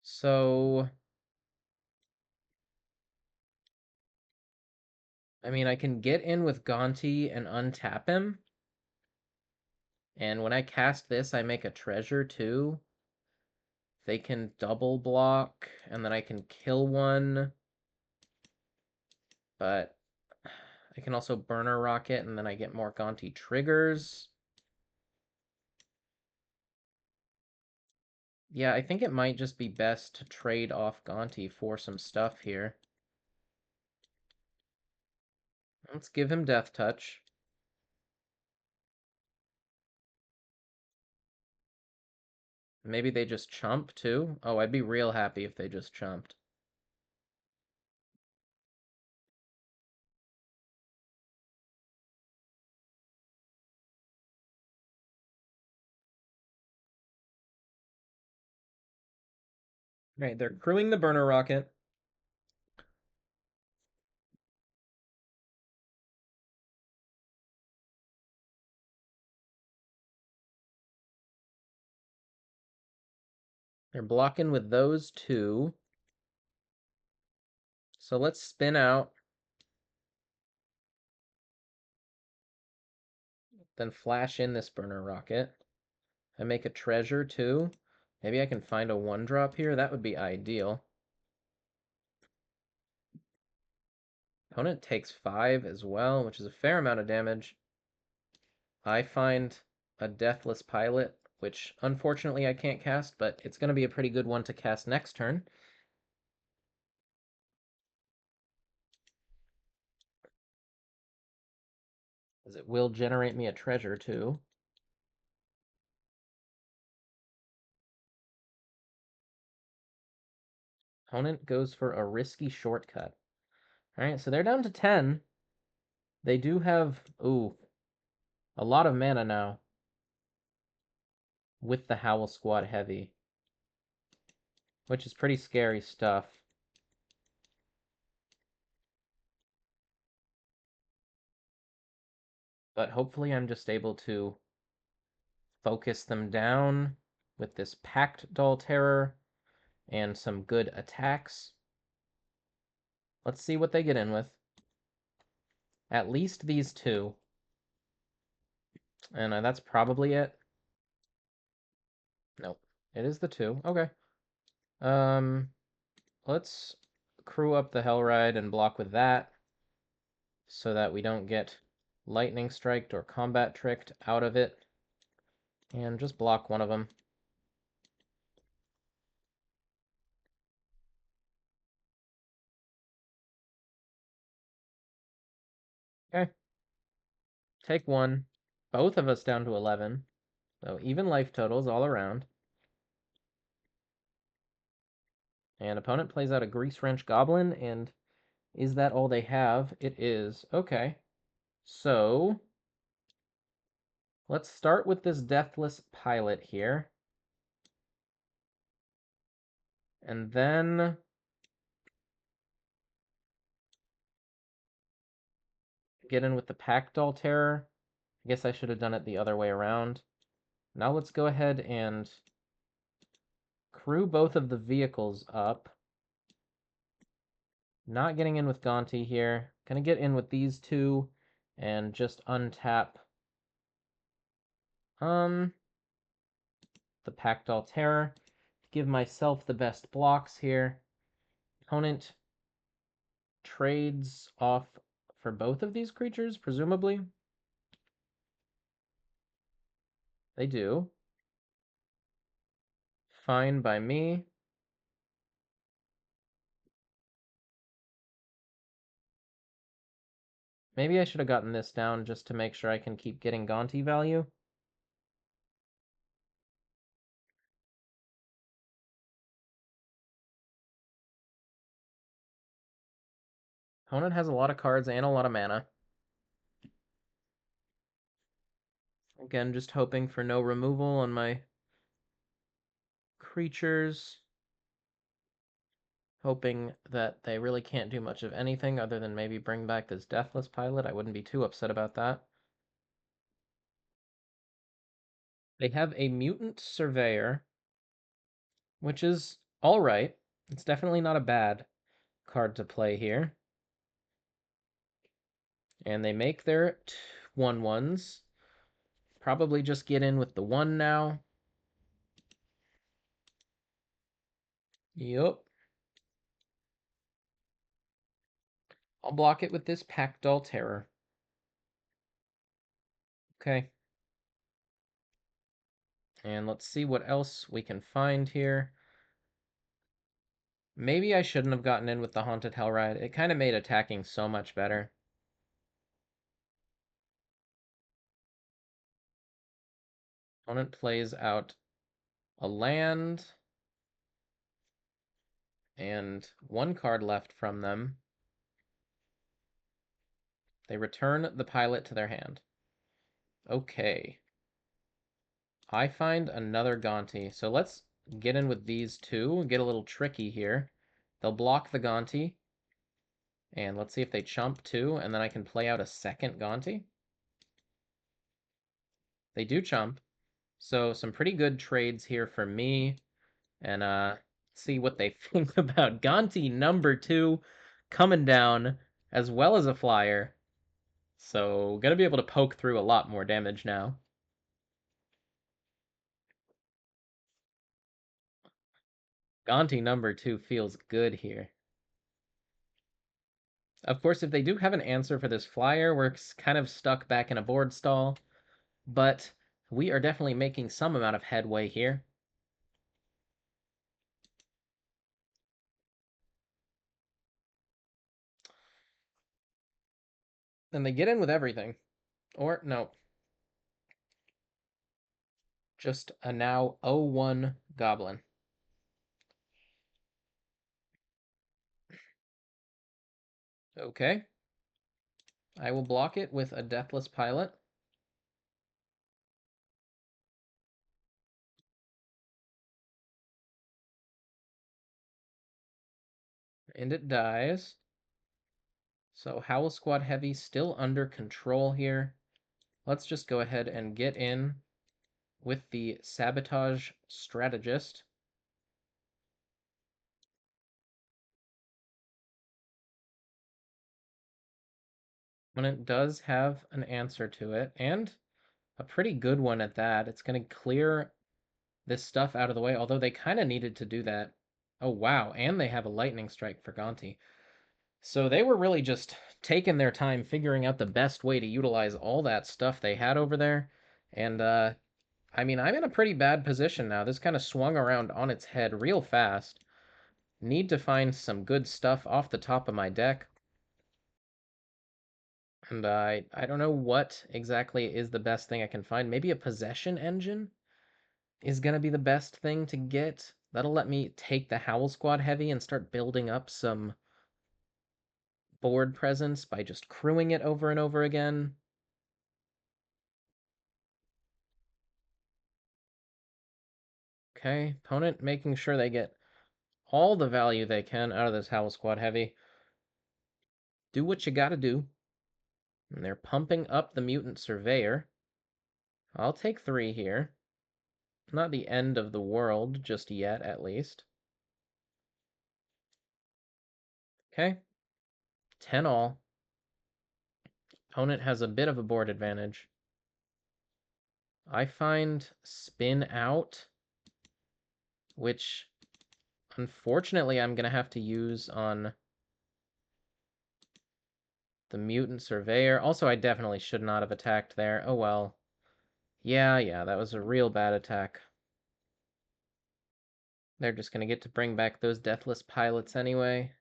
So... I mean, I can get in with Gonti and untap him. And when I cast this, I make a treasure, too. They can double block, and then I can kill one. But I can also burner rocket, and then I get more Gonti triggers. Yeah, I think it might just be best to trade off Gonti for some stuff here. Let's give him Death Touch. Maybe they just chump, too? Oh, I'd be real happy if they just chumped. Right, they're crewing the burner rocket. They're blocking with those two. So let's spin out. Then flash in this burner rocket. And make a treasure, too. Maybe I can find a 1-drop here. That would be ideal. Opponent takes 5 as well, which is a fair amount of damage. I find a Deathless Pilot, which unfortunately I can't cast, but it's going to be a pretty good one to cast next turn. As it will generate me a treasure, too. Opponent goes for a risky shortcut. All right, so they're down to 10. They do have, ooh, a lot of mana now with the Howl Squad Heavy, which is pretty scary stuff. But hopefully I'm just able to focus them down with this Pact Doll Terror and some good attacks. Let's see what they get in with. At least these two. And that's probably it. Nope. It is the two. Okay. Let's crew up the Hellride and block with that so that we don't get lightning striked or combat tricked out of it. And just block one of them. Okay. Take one. Both of us down to 11. So even life totals all around. And opponent plays out a Grease Wrench Goblin, and is that all they have? It is. Okay. So let's start with this Deathless Pilot here. And then get in with the Pack Doll Terror. I guess I should have done it the other way around. Now let's go ahead and crew both of the vehicles up. Not getting in with Gonti here. Gonna get in with these two and just untap the Pack Doll Terror. Give myself the best blocks here. Opponent trades off for both of these creatures, presumably. They do. Fine by me. Maybe I should have gotten this down just to make sure I can keep getting Gonti value. Opponent has a lot of cards and a lot of mana. Again, just hoping for no removal on my creatures. Hoping that they really can't do much of anything other than maybe bring back this Deathless Pilot. I wouldn't be too upset about that. They have a Mutant Surveyor, which is alright. It's definitely not a bad card to play here. And they make their 1/1s. Probably just get in with the 1 now. Yup. I'll block it with this Pack Doll Terror. Okay. And let's see what else we can find here. Maybe I shouldn't have gotten in with the Haunted Hellride. It kind of made attacking so much better. Opponent plays out a land and one card left from them. They return the pilot to their hand. Okay. I find another Gonti. So let's get in with these two, get a little tricky here. They'll block the Gonti. And let's see if they chump too, and then I can play out a second Gonti. They do chump. So some pretty good trades here for me. And see what they think about Gonti number 2 coming down as well as a flyer. So gonna be able to poke through a lot more damage now. Gonti number 2 feels good here. Of course, if they do have an answer for this flyer, we're kind of stuck back in a board stall. But we are definitely making some amount of headway here. And they get in with everything. Or, no. Just a now 0-1 Goblin. Okay. I will block it with a Deathless Pilot. And it dies. So Howl Squad Heavy still under control here. Let's just go ahead and get in with the Sabotage Strategist. Opponent does have an answer to it, and a pretty good one at that. It's going to clear this stuff out of the way, although they kind of needed to do that. Oh, wow, and they have a Lightning Strike for Gonti. So they were really just taking their time figuring out the best way to utilize all that stuff they had over there. And, I mean, I'm in a pretty bad position now. This kind of swung around on its head real fast. Need to find some good stuff off the top of my deck. And I don't know what exactly is the best thing I can find. Maybe a Possession Engine is going to be the best thing to get. That'll let me take the Howl Squad Heavy and start building up some board presence by just crewing it over and over again. Okay, opponent making sure they get all the value they can out of this Howl Squad Heavy. Do what you gotta do. And they're pumping up the Mutant Surveyor. I'll take 3 here. Not the end of the world just yet, at least. Okay. 10 all. Opponent has a bit of a board advantage. I find Spin Out, which unfortunately I'm going to have to use on the Mutant Surveyor. Also, I definitely should not have attacked there. Oh well. Yeah, that was a real bad attack. They're just going to get to bring back those Deathless Pilots anyway.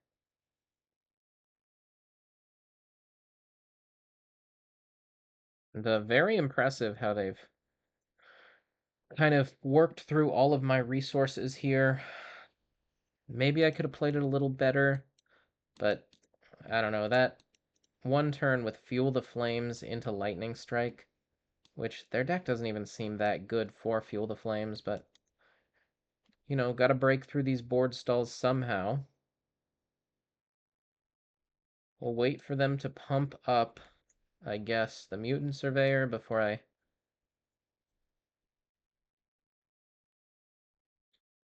And very impressive how they've kind of worked through all of my resources here. Maybe I could have played it a little better, but I don't know. That one turn with Fuel the Flames into Lightning Strike, which their deck doesn't even seem that good for Fuel the Flames, but, you know, gotta break through these board stalls somehow. We'll wait for them to pump up, I guess, the Mutant Surveyor before I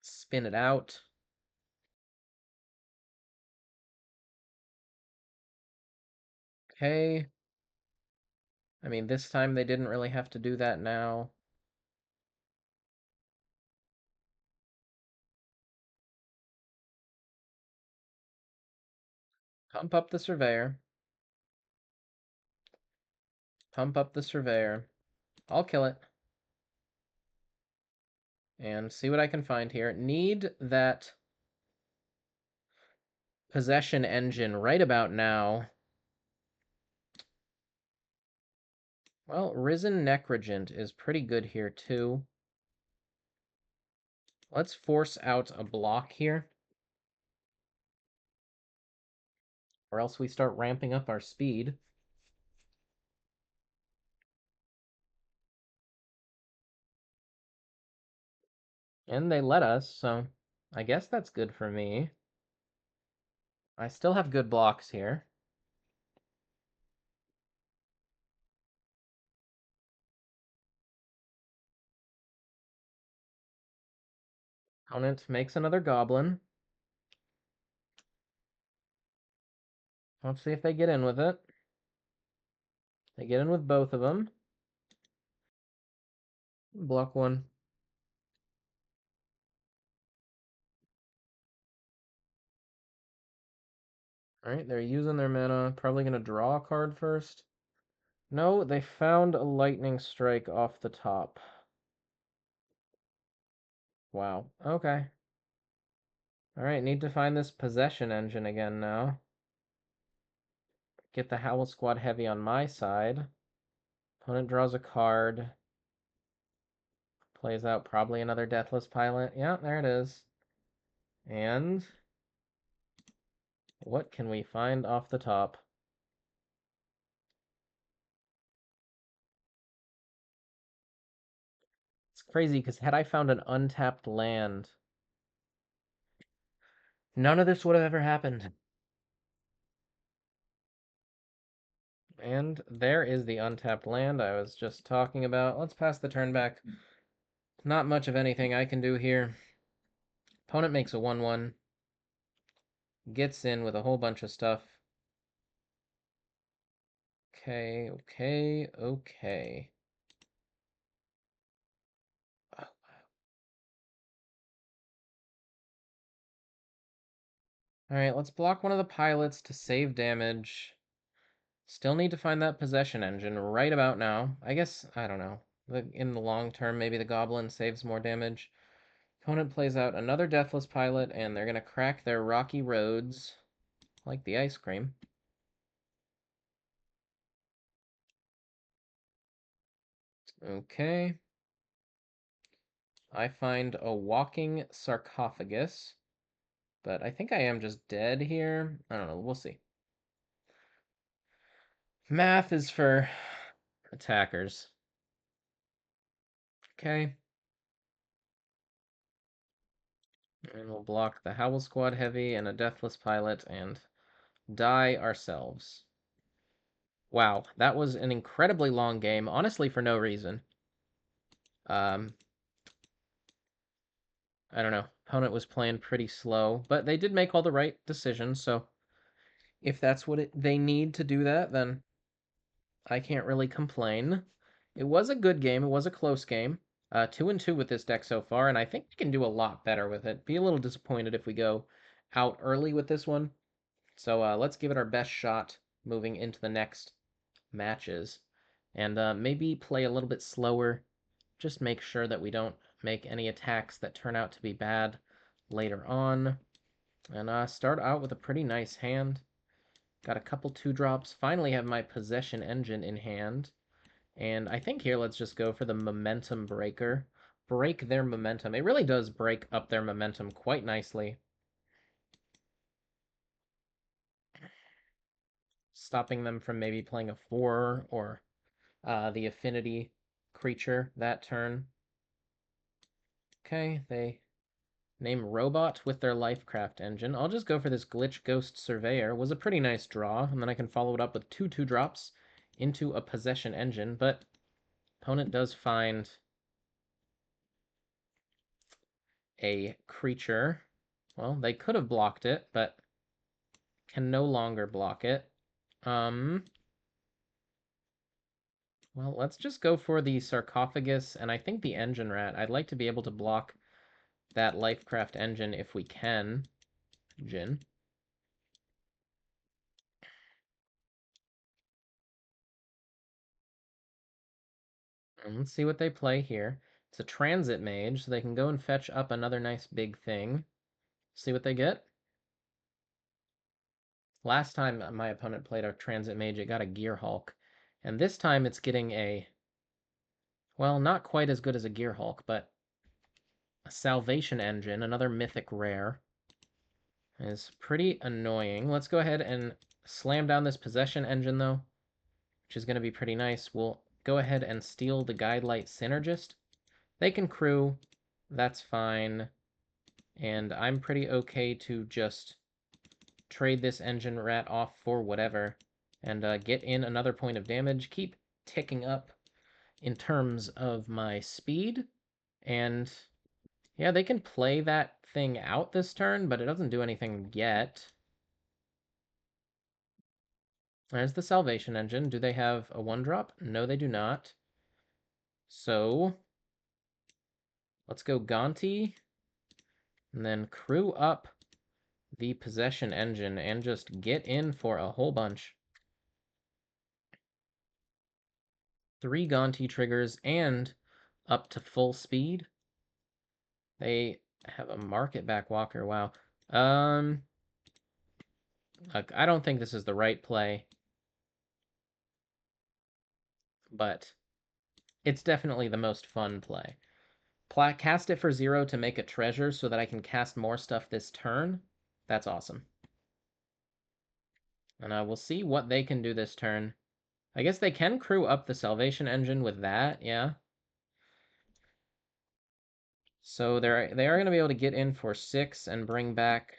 spin it out. Okay. I mean, this time they didn't really have to do that now. Pump up the Surveyor. Pump up the Surveyor. I'll kill it. And see what I can find here. Need that Possession Engine right about now. Well, Risen Necrogent is pretty good here, too. Let's force out a block here. Or else we start ramping up our speed. And they let us, so I guess that's good for me. I still have good blocks here. Opponent makes another Goblin. Let's see if they get in with it. They get in with both of them. Block 1. Alright, they're using their mana. Probably going to draw a card first. No, they found a Lightning Strike off the top. Wow. Okay. Alright, need to find this Possession Engine again now. Get the Howl Squad Heavy on my side. Opponent draws a card. Plays out probably another Deathless Pilot. Yeah, there it is. And what can we find off the top? crazy, because had I found an untapped land, none of this would have ever happened. And there is the untapped land I was just talking about. Let's pass the turn back. Not much of anything I can do here. Opponent makes a 1/1. Gets in with a whole bunch of stuff. Okay, okay, okay. Oh, alright, let's block one of the pilots to save damage. Still need to find that possession engine right about now. I guess, I don't know. In the long term, maybe the goblin saves more damage. Opponent plays out another deathless pilot, and they're going to crack their rocky roads like the ice cream. Okay. I find a walking sarcophagus, but I think I am just dead here. I don't know. We'll see. Math is for attackers. Okay. And we'll block the Howl Squad Heavy and a Deathless Pilot and die ourselves. Wow, that was an incredibly long game, honestly for no reason. I don't know. Opponent was playing pretty slow, but they did make all the right decisions, so if that's what they need to do that, then I can't really complain. It was a good game. It was a close game. 2-2 with this deck so far, and I think we can do a lot better with it. Be a little disappointed if we go out early with this one. So let's give it our best shot moving into the next matches. And maybe play a little bit slower. Just make sure that we don't make any attacks that turn out to be bad later on. And start out with a pretty nice hand. Got a couple 2-drops. Finally have my possession engine in hand. And I think here let's just go for the momentum breaker. Break their momentum. It really does break up their momentum quite nicely. Stopping them from maybe playing a 4 or the affinity creature that turn. Okay, they name Robot with their Lifecraft engine. I'll just go for this Glitch Ghost Surveyor. Was a pretty nice draw, and then I can follow it up with 2/2 drops into a Possession engine, but opponent does find a creature. Well, they could have blocked it, but can no longer block it. Well, let's just go for the Sarcophagus, and I think the Engine Rat. I'd like to be able to block that Lifecraft engine if we can. Jin. And let's see what they play here. It's a Transit Mage, so they can go and fetch up another nice big thing. See what they get? Last time my opponent played a Transit Mage, it got a Gear Hulk. And this time it's getting a, well, not quite as good as a Gear Hulk, but a Salvation Engine, another mythic rare. Is pretty annoying. Let's go ahead and slam down this Possession Engine, though, which is going to be pretty nice. We'll go ahead and steal the Guidelight Synergist. They can crew. That's fine. And I'm pretty okay to just trade this Engine Rat off for whatever and get in another point of damage. Keep ticking up in terms of my speed. And yeah, they can play that thing out this turn, but it doesn't do anything yet. There's the Salvation Engine. Do they have a 1-drop? No, they do not. So let's go Gonti and then crew up the Possession Engine and just get in for a whole bunch. 3 Gonti triggers and up to full speed. They have a Market Back Walker. Wow. Look, I don't think this is the right play, but it's definitely the most fun play. Cast it for 0 to make a treasure so that I can cast more stuff this turn. That's awesome. And we'll see what they can do this turn. I guess they can crew up the Salvation Engine with that, yeah. So they are going to be able to get in for 6 and bring back,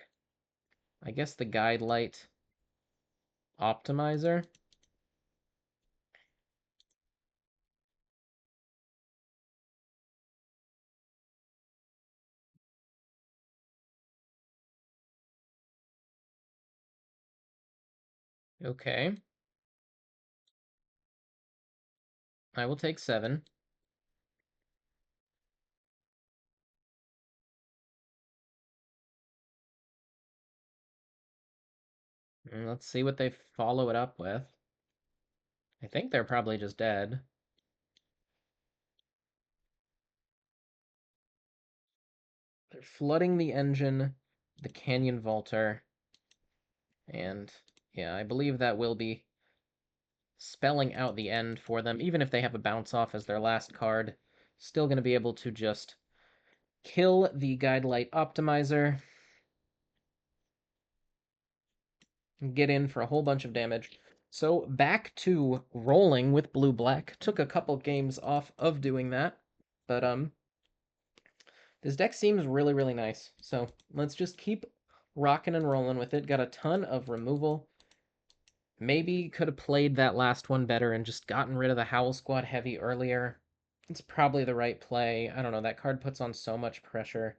I guess, the Guide Light Optimizer. Okay. I will take 7. And let's see what they follow it up with. I think they're probably just dead. They're flooding the engine, the Canyon Vaulter, and yeah, I believe that will be spelling out the end for them. Even if they have a bounce off as their last card, still going to be able to just kill the Guide Light Optimizer, get in for a whole bunch of damage. So back to rolling with blue-black. Took a couple games off of doing that, but this deck seems really, really nice. So let's just keep rocking and rolling with it. Got a ton of removal. Maybe could have played that last one better and just gotten rid of the Howl Squad heavy earlier. It's probably the right play. I don't know, that card puts on so much pressure.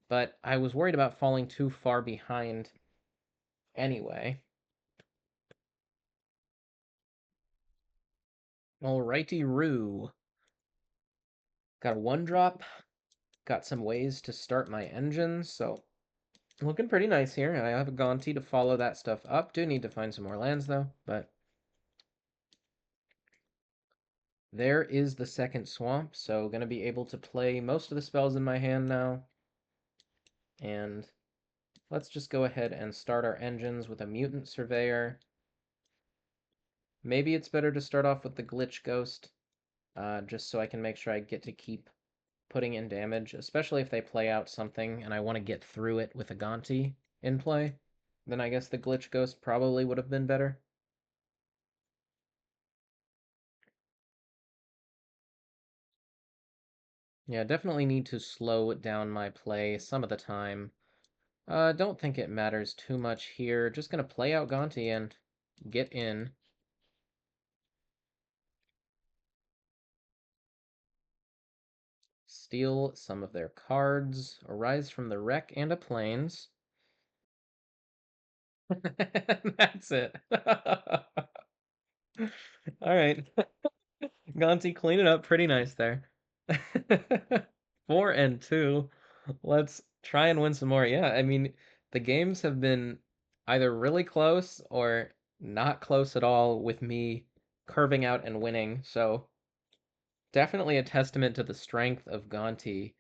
But I was worried about falling too far behind anyway. Alrighty-roo. Got a 1-drop. Got some ways to start my engines, so looking pretty nice here. I have a Gonti to follow that stuff up. Do need to find some more lands, though, but there is the second swamp, so going to be able to play most of the spells in my hand now. And let's just go ahead and start our engines with a Mutant Surveyor. Maybe it's better to start off with the Glitch Ghost, just so I can make sure I get to keep putting in damage, especially if they play out something and I want to get through it with a Gonti in play. Then I guess the Glitch Ghost probably would have been better. Yeah, definitely need to slow down my play some of the time. Don't think it matters too much here. Just gonna play out Gonti and get in. Steal some of their cards. Arise from the wreck and a plains. That's it. All right. Gonti, clean it up pretty nice there. 4-2. Let's try and win some more. Yeah, I mean, the games have been either really close or not close at all with me curving out and winning. So definitely a testament to the strength of Gonti.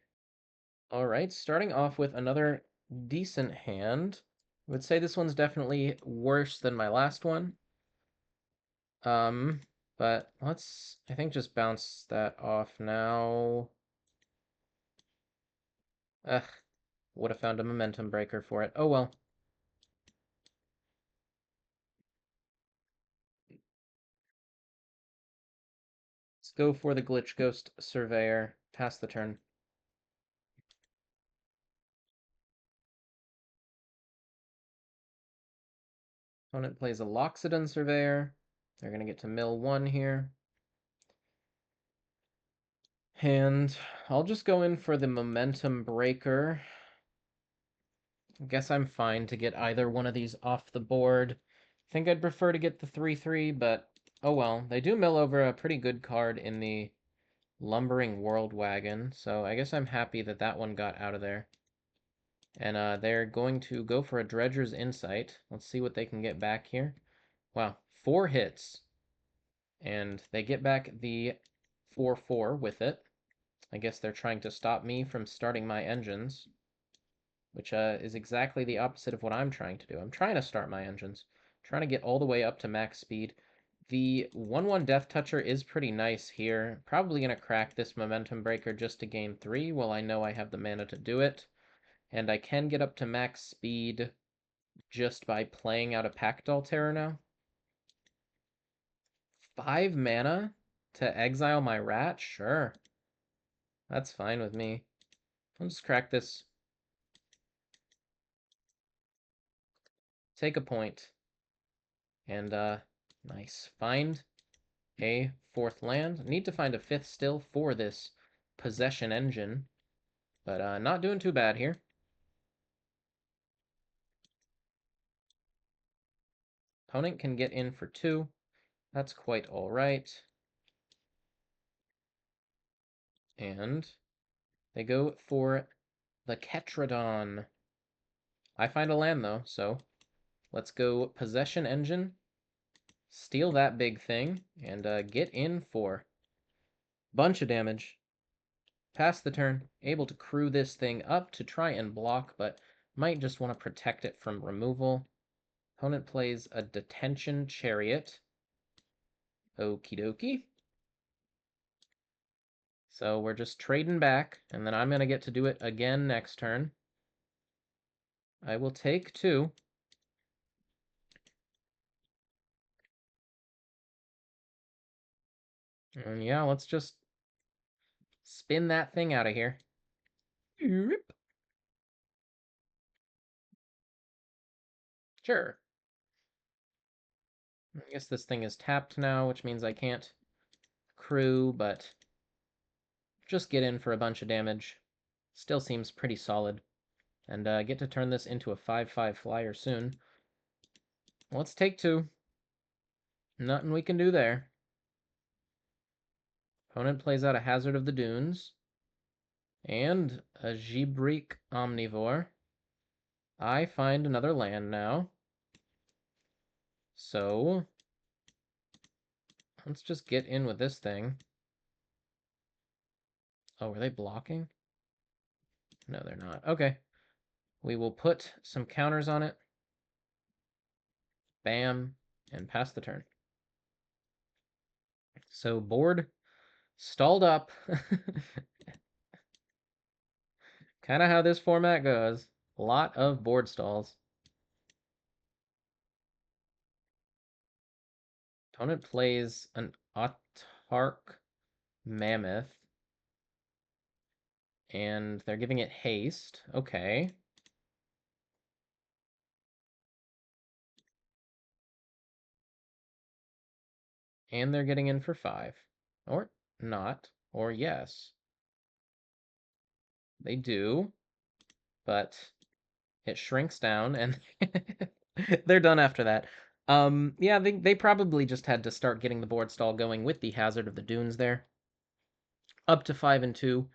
All right, starting off with another decent hand. I would say this one's definitely worse than my last one. Um, but let's, I think, just bounce that off now. Ugh, would have found a momentum breaker for it. Oh well. Let's go for the Glitch Ghost Surveyor. Pass the turn. Opponent plays a Loxodon Surveyor. They're going to get to mill 1 here. And I'll just go in for the momentum breaker. I guess I'm fine to get either one of these off the board. I think I'd prefer to get the 3/3, but oh well. They do mill over a pretty good card in the Lumbering World Wagon, so I guess I'm happy that that one got out of there. And they're going to go for a Dredger's Insight. Let's see what they can get back here. Wow, 4 hits. And they get back the 4/4 with it. I guess they're trying to stop me from starting my engines, which is exactly the opposite of what I'm trying to do. I'm trying to start my engines, trying to get all the way up to max speed. The 1/1 Death Toucher is pretty nice here. Probably going to crack this Momentum Breaker just to gain 3, while I know I have the mana to do it. And I can get up to max speed just by playing out a Pact Terror now. 5 mana to exile my rat? Sure. That's fine with me. Let's crack this. Take a point. And, nice. Find a fourth land. Need to find a fifth still for this possession engine. But, not doing too bad here. Opponent can get in for 2. That's quite alright. And they go for the Ketradon. I find a land, though, so let's go Possession Engine, steal that big thing, and get in for bunch of damage. Pass the turn, able to crew this thing up to try and block, but might just want to protect it from removal. Opponent plays a Detention Chariot. Okie dokie. So we're just trading back, and then I'm going to get to do it again next turn. I will take 2. And yeah, let's just spin that thing out of here. Sure. I guess this thing is tapped now, which means I can't crew, but just get in for a bunch of damage. Still seems pretty solid. And get to turn this into a 5/5 flyer soon. Let's take 2. Nothing we can do there. Opponent plays out a Hazard of the Dunes. And a Gibreek Omnivore. I find another land now. So let's just get in with this thing. Oh, were they blocking? No, they're not. Okay. We will put some counters on it. Bam. And pass the turn. So board stalled up. Kind of how this format goes. A lot of board stalls. Opponent plays an Autark Mammoth. And they're giving it haste. Okay. And they're getting in for 5. Or not. Or yes. They do. But it shrinks down and they're done after that. Yeah, they probably just had to start getting the board stall going with the Hazard of the Dunes there. Up to 5 and 2.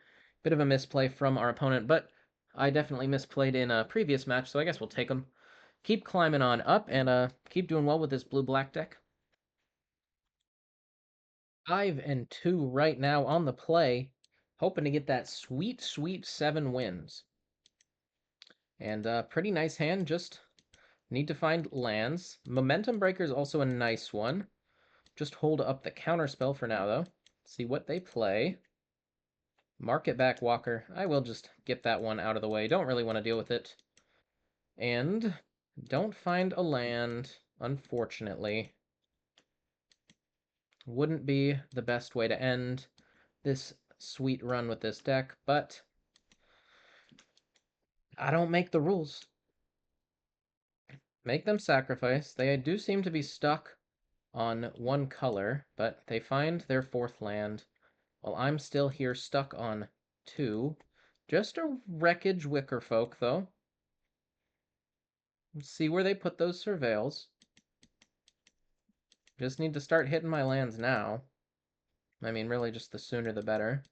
Bit of a misplay from our opponent, but I definitely misplayed in a previous match, so I guess we'll take them. Keep climbing on up and keep doing well with this blue-black deck. 5 and 2 right now on the play, hoping to get that sweet, sweet 7 wins. And pretty nice hand, just need to find lands. Momentum Breaker is also a nice one. Just hold up the counter spell for now, though. See what they play. Market Back Walker. I will just get that one out of the way. Don't really want to deal with it. And don't find a land, unfortunately. Wouldn't be the best way to end this sweet run with this deck, but I don't make the rules. Make them sacrifice. They do seem to be stuck on one color, but they find their 4th land, while I'm still here stuck on 2. Just a Wreckage Wicker Folk, though. Let's see where they put those surveils. Just need to start hitting my lands now. I mean, really, just the sooner the better.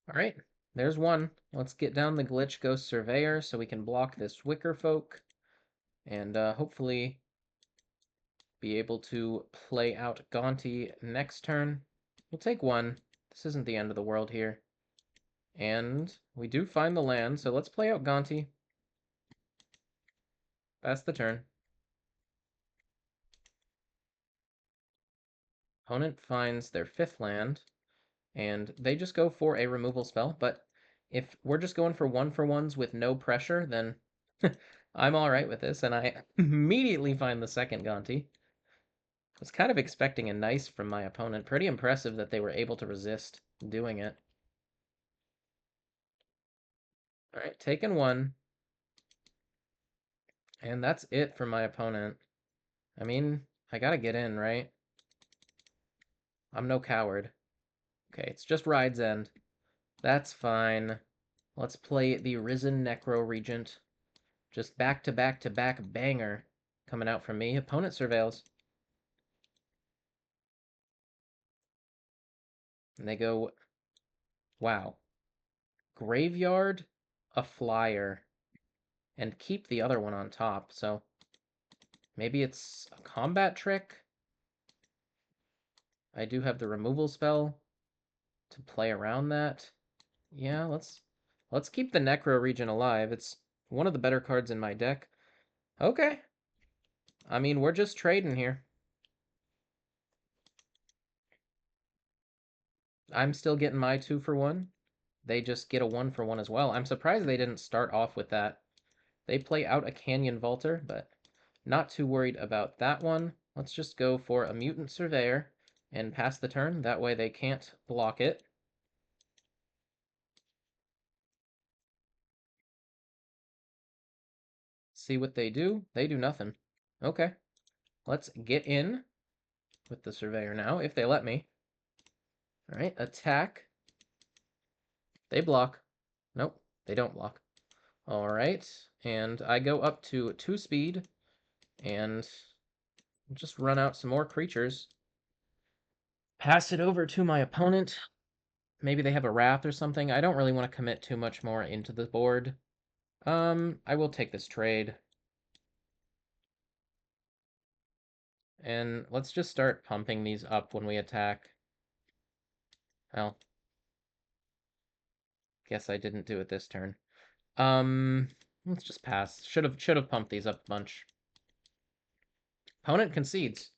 All right, there's one. Let's get down the Glitch Ghost Surveyor so we can block this Wicker Folk and hopefully be able to play out Gonti next turn. We'll take 1. This isn't the end of the world here. And we do find the land, so let's play out Gonti. Pass the turn. Opponent finds their 5th land, and they just go for a removal spell, but if we're just going for 1-for-1s with no pressure, then I'm alright with this, and I immediately find the 2nd Gonti. Was kind of expecting a nice from my opponent. Pretty impressive that they were able to resist doing it. All right, taking one. And that's it for my opponent. I mean, I gotta get in, right? I'm no coward. Okay, it's just Ride's End. That's fine. Let's play the Risen Necro Regent. Just back to back to back banger coming out from me. Opponent surveils. And they go, wow. Graveyard, a flyer, and keep the other one on top. So maybe it's a combat trick. I do have the removal spell to play around that. Yeah, let's keep the Necro Regent alive. It's one of the better cards in my deck. Okay. I mean, we're just trading here. I'm still getting my 2-for-1. They just get a 1-for-1 as well. I'm surprised they didn't start off with that. They play out a Canyon Vaulter, but not too worried about that one. Let's just go for a Mutant Surveyor and pass the turn. That way they can't block it. See what they do. They do nothing. Okay. Let's get in with the Surveyor now, if they let me. All right, attack. They block. Nope, they don't block. All right, and I go up to 2 speed and just run out some more creatures. Pass it over to my opponent. Maybe they have a Wrath or something. I don't really want to commit too much more into the board. I will take this trade. And let's just start pumping these up when we attack. Well, guess I didn't do it this turn. Let's just pass. Should have pumped these up a bunch. Opponent concedes.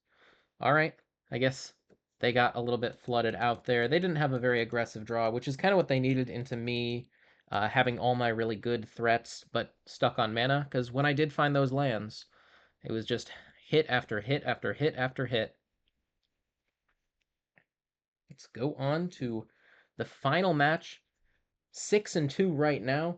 All right, I guess they got a little bit flooded out there. They didn't have a very aggressive draw, which is kind of what they needed into me having all my really good threats, but stuck on mana, because when I did find those lands, it was just hit after hit after hit after hit. Let's go on to the final match. 6-2 right now.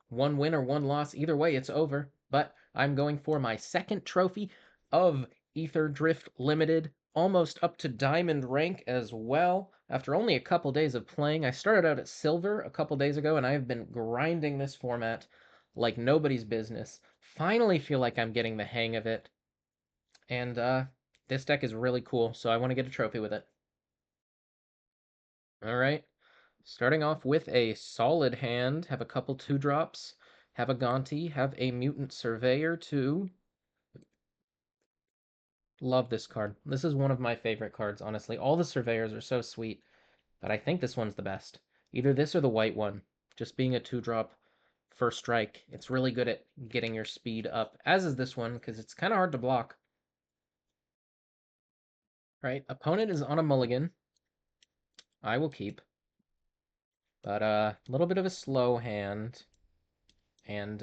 1 win or 1 loss. Either way, it's over. But I'm going for my second trophy of Aetherdrift Limited. Almost up to Diamond rank as well. After only a couple days of playing, I started out at Silver a couple days ago, and I have been grinding this format like nobody's business. Finally feel like I'm getting the hang of it. And this deck is really cool, so I want to get a trophy with it. All right. Starting off with a solid hand, have a couple 2-drops, have a Gonti, have a Mutant Surveyor too. Love this card. This is one of my favorite cards, honestly. All the Surveyors are so sweet, but I think this one's the best. Either this or the white one. Just being a 2-drop first strike, it's really good at getting your speed up, as is this one, because it's kind of hard to block. Right, opponent is on a mulligan. I will keep. But a little bit of a slow hand. And,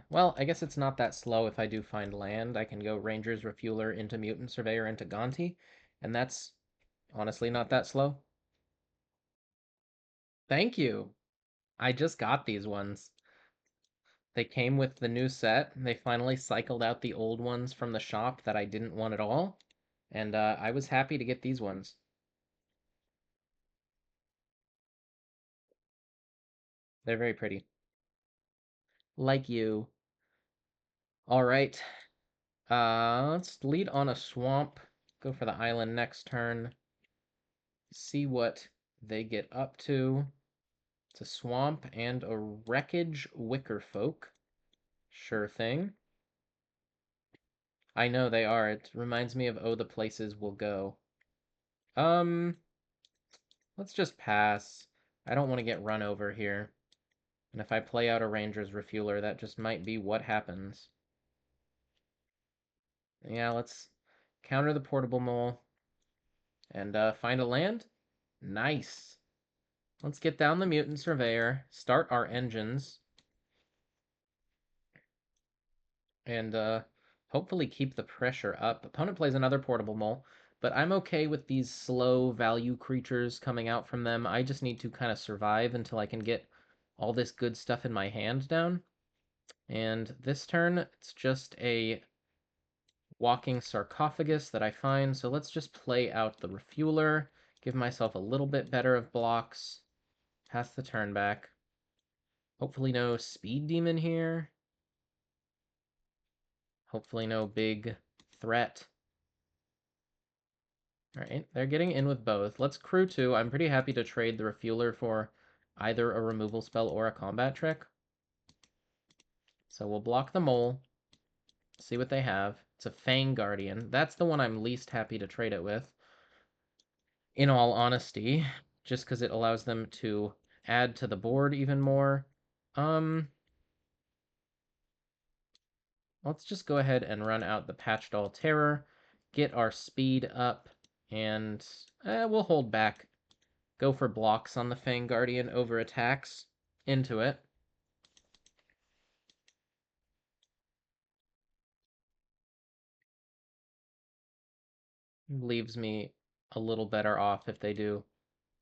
well, I guess it's not that slow if I do find land. I can go Ranger's Refueler into Mutant Surveyor into Gonti, and that's honestly not that slow. Thank you! I just got these ones. They came with the new set. They finally cycled out the old ones from the shop that I didn't want at all, and I was happy to get these ones. They're very pretty. Like you. All right. Let's lead on a swamp. Go for the island next turn. See what they get up to. It's a swamp and a wreckage wicker folk. Sure thing. I know they are. It reminds me of Oh, the Places We'll Go. Let's just pass. I don't want to get run over here. And if I play out a Ranger's Refueler, that just might be what happens. Yeah, let's counter the Portable Mole and find a land. Nice. Let's get down the Mutant Surveyor, start our engines, and hopefully keep the pressure up. Opponent plays another portable mole, but I'm okay with these slow value creatures coming out from them. I just need to kind of survive until I can get all this good stuff in my hand down. And this turn, it's just a walking sarcophagus that I find, so let's just play out the refueler, give myself a little bit better of blocks, pass the turn back. Hopefully no speed demon here. Hopefully no big threat. Alright, they're getting in with both. Let's crew 2. I'm pretty happy to trade the refueler for either a removal spell or a combat trick. So we'll block the mole, see what they have. It's a Fang Guardian. That's the one I'm least happy to trade it with, in all honesty, just because it allows them to add to the board even more. Let's just go ahead and run out the Patched All Terror, get our speed up, and we'll hold back. Go for blocks on the Fang Guardian over attacks into it. Leaves me a little better off if they do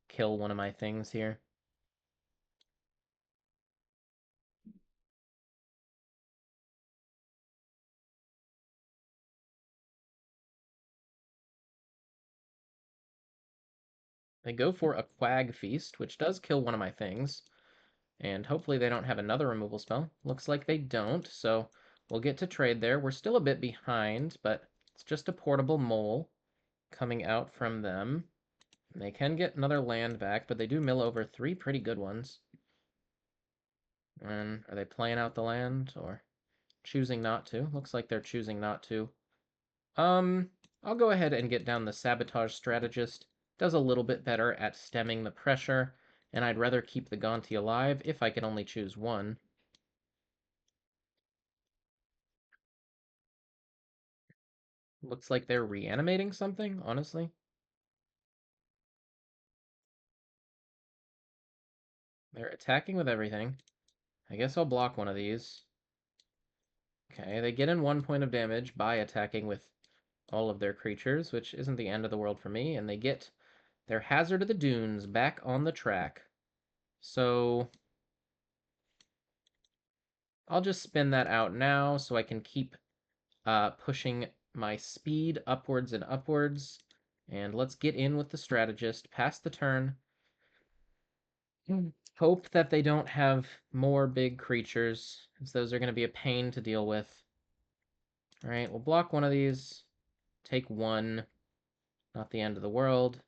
kill one of my things here. They go for a Quag Feast, which does kill one of my things. And hopefully they don't have another removal spell. Looks like they don't, so we'll get to trade there. We're still a bit behind, but it's just a portable mole coming out from them. They can get another land back, but they do mill over 3 pretty good ones. And are they playing out the land or choosing not to? Looks like they're choosing not to. I'll go ahead and get down the Sabotage Strategist. Does a little bit better at stemming the pressure, and I'd rather keep the Gonti alive if I can only choose one. Looks like they're reanimating something, honestly. They're attacking with everything. I guess I'll block one of these. Okay, they get in 1 point of damage by attacking with all of their creatures, which isn't the end of the world for me, and they get their Hazard of the Dunes back on the track. So I'll just spin that out now so I can keep pushing my speed upwards and upwards. And let's get in with the strategist, pass the turn. Hope that they don't have more big creatures, as those are going to be a pain to deal with. All right, we'll block one of these, take one, not the end of the world.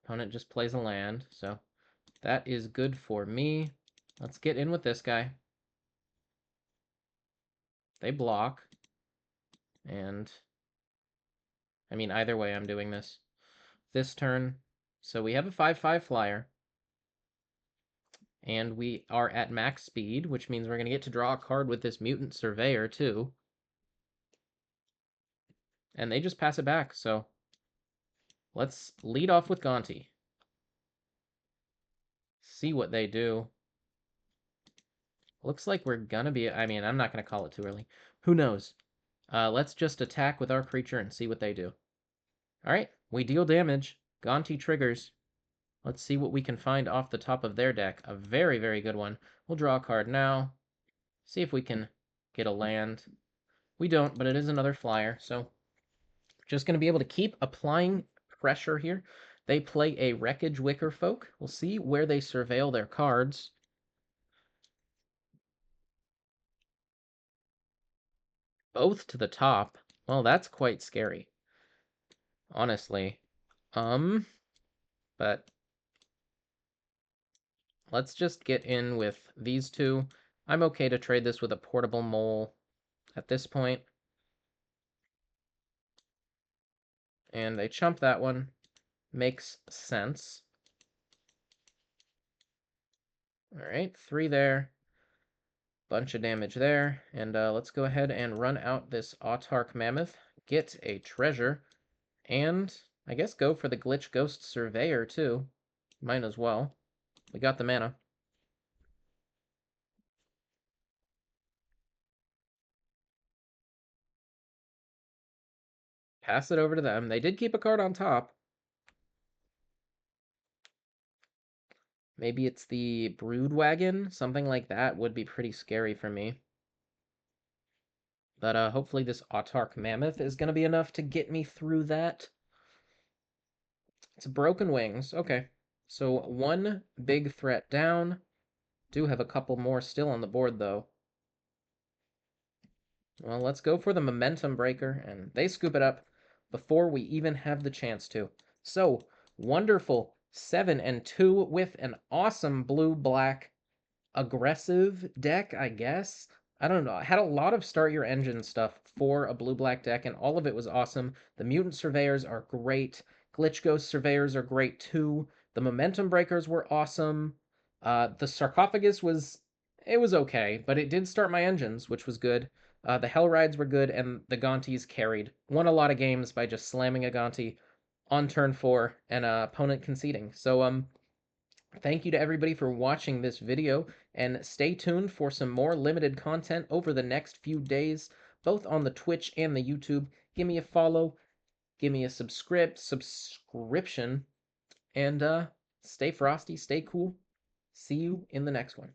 Opponent just plays a land, so that is good for me. Let's get in with this guy. They block, and I mean, either way, I'm doing this turn. So we have a 5/5 flyer, and we are at max speed, which means we're going to get to draw a card with this Mutant Surveyor, too. And they just pass it back, so let's lead off with Gonti. See what they do. Looks like we're gonna be... I mean, I'm not going to call it too early. Who knows? Let's just attack with our creature and see what they do. Alright, we deal damage. Gonti triggers. Let's see what we can find off the top of their deck. A very, very good one. We'll draw a card now. See if we can get a land. We don't, but it is another flyer, so just going to be able to keep applying pressure here. They play a Wreckage Wicker Folk. We'll see where they surveil their cards. Both to the top. Well, that's quite scary, honestly. But let's just get in with these two. I'm okay to trade this with a portable mole at this point. And they chump that one. Makes sense. All right, 3 there. Bunch of damage there. And let's go ahead and run out this Autarch Mammoth. Get a treasure. And I guess go for the Glitch Ghost Surveyor, too. Might as well. We got the mana. Pass it over to them. They did keep a card on top. Maybe it's the Brood Wagon. Something like that would be pretty scary for me. But hopefully this Autarch Mammoth is going to be enough to get me through that. It's Broken Wings. Okay. So one big threat down. Do have a couple more still on the board, though. Well, let's go for the Momentum Breaker, and they scoop it up before we even have the chance to. So, wonderful 7-2 with an awesome blue-black aggressive deck, I guess. I don't know. I had a lot of start your engine stuff for a blue-black deck, and all of it was awesome. The Mutant Surveyors are great. Glitch Ghost Surveyors are great, too. The Momentum Breakers were awesome. The Sarcophagus was... It was okay, but it did start my engines, which was good. The Hell Rides were good, and the Gontis carried. Won a lot of games by just slamming a Gonti on turn 4 and opponent conceding. So, thank you to everybody for watching this video, and stay tuned for some more limited content over the next few days, both on the Twitch and the YouTube. Give me a follow, give me a subscription, and stay frosty, stay cool. See you in the next one.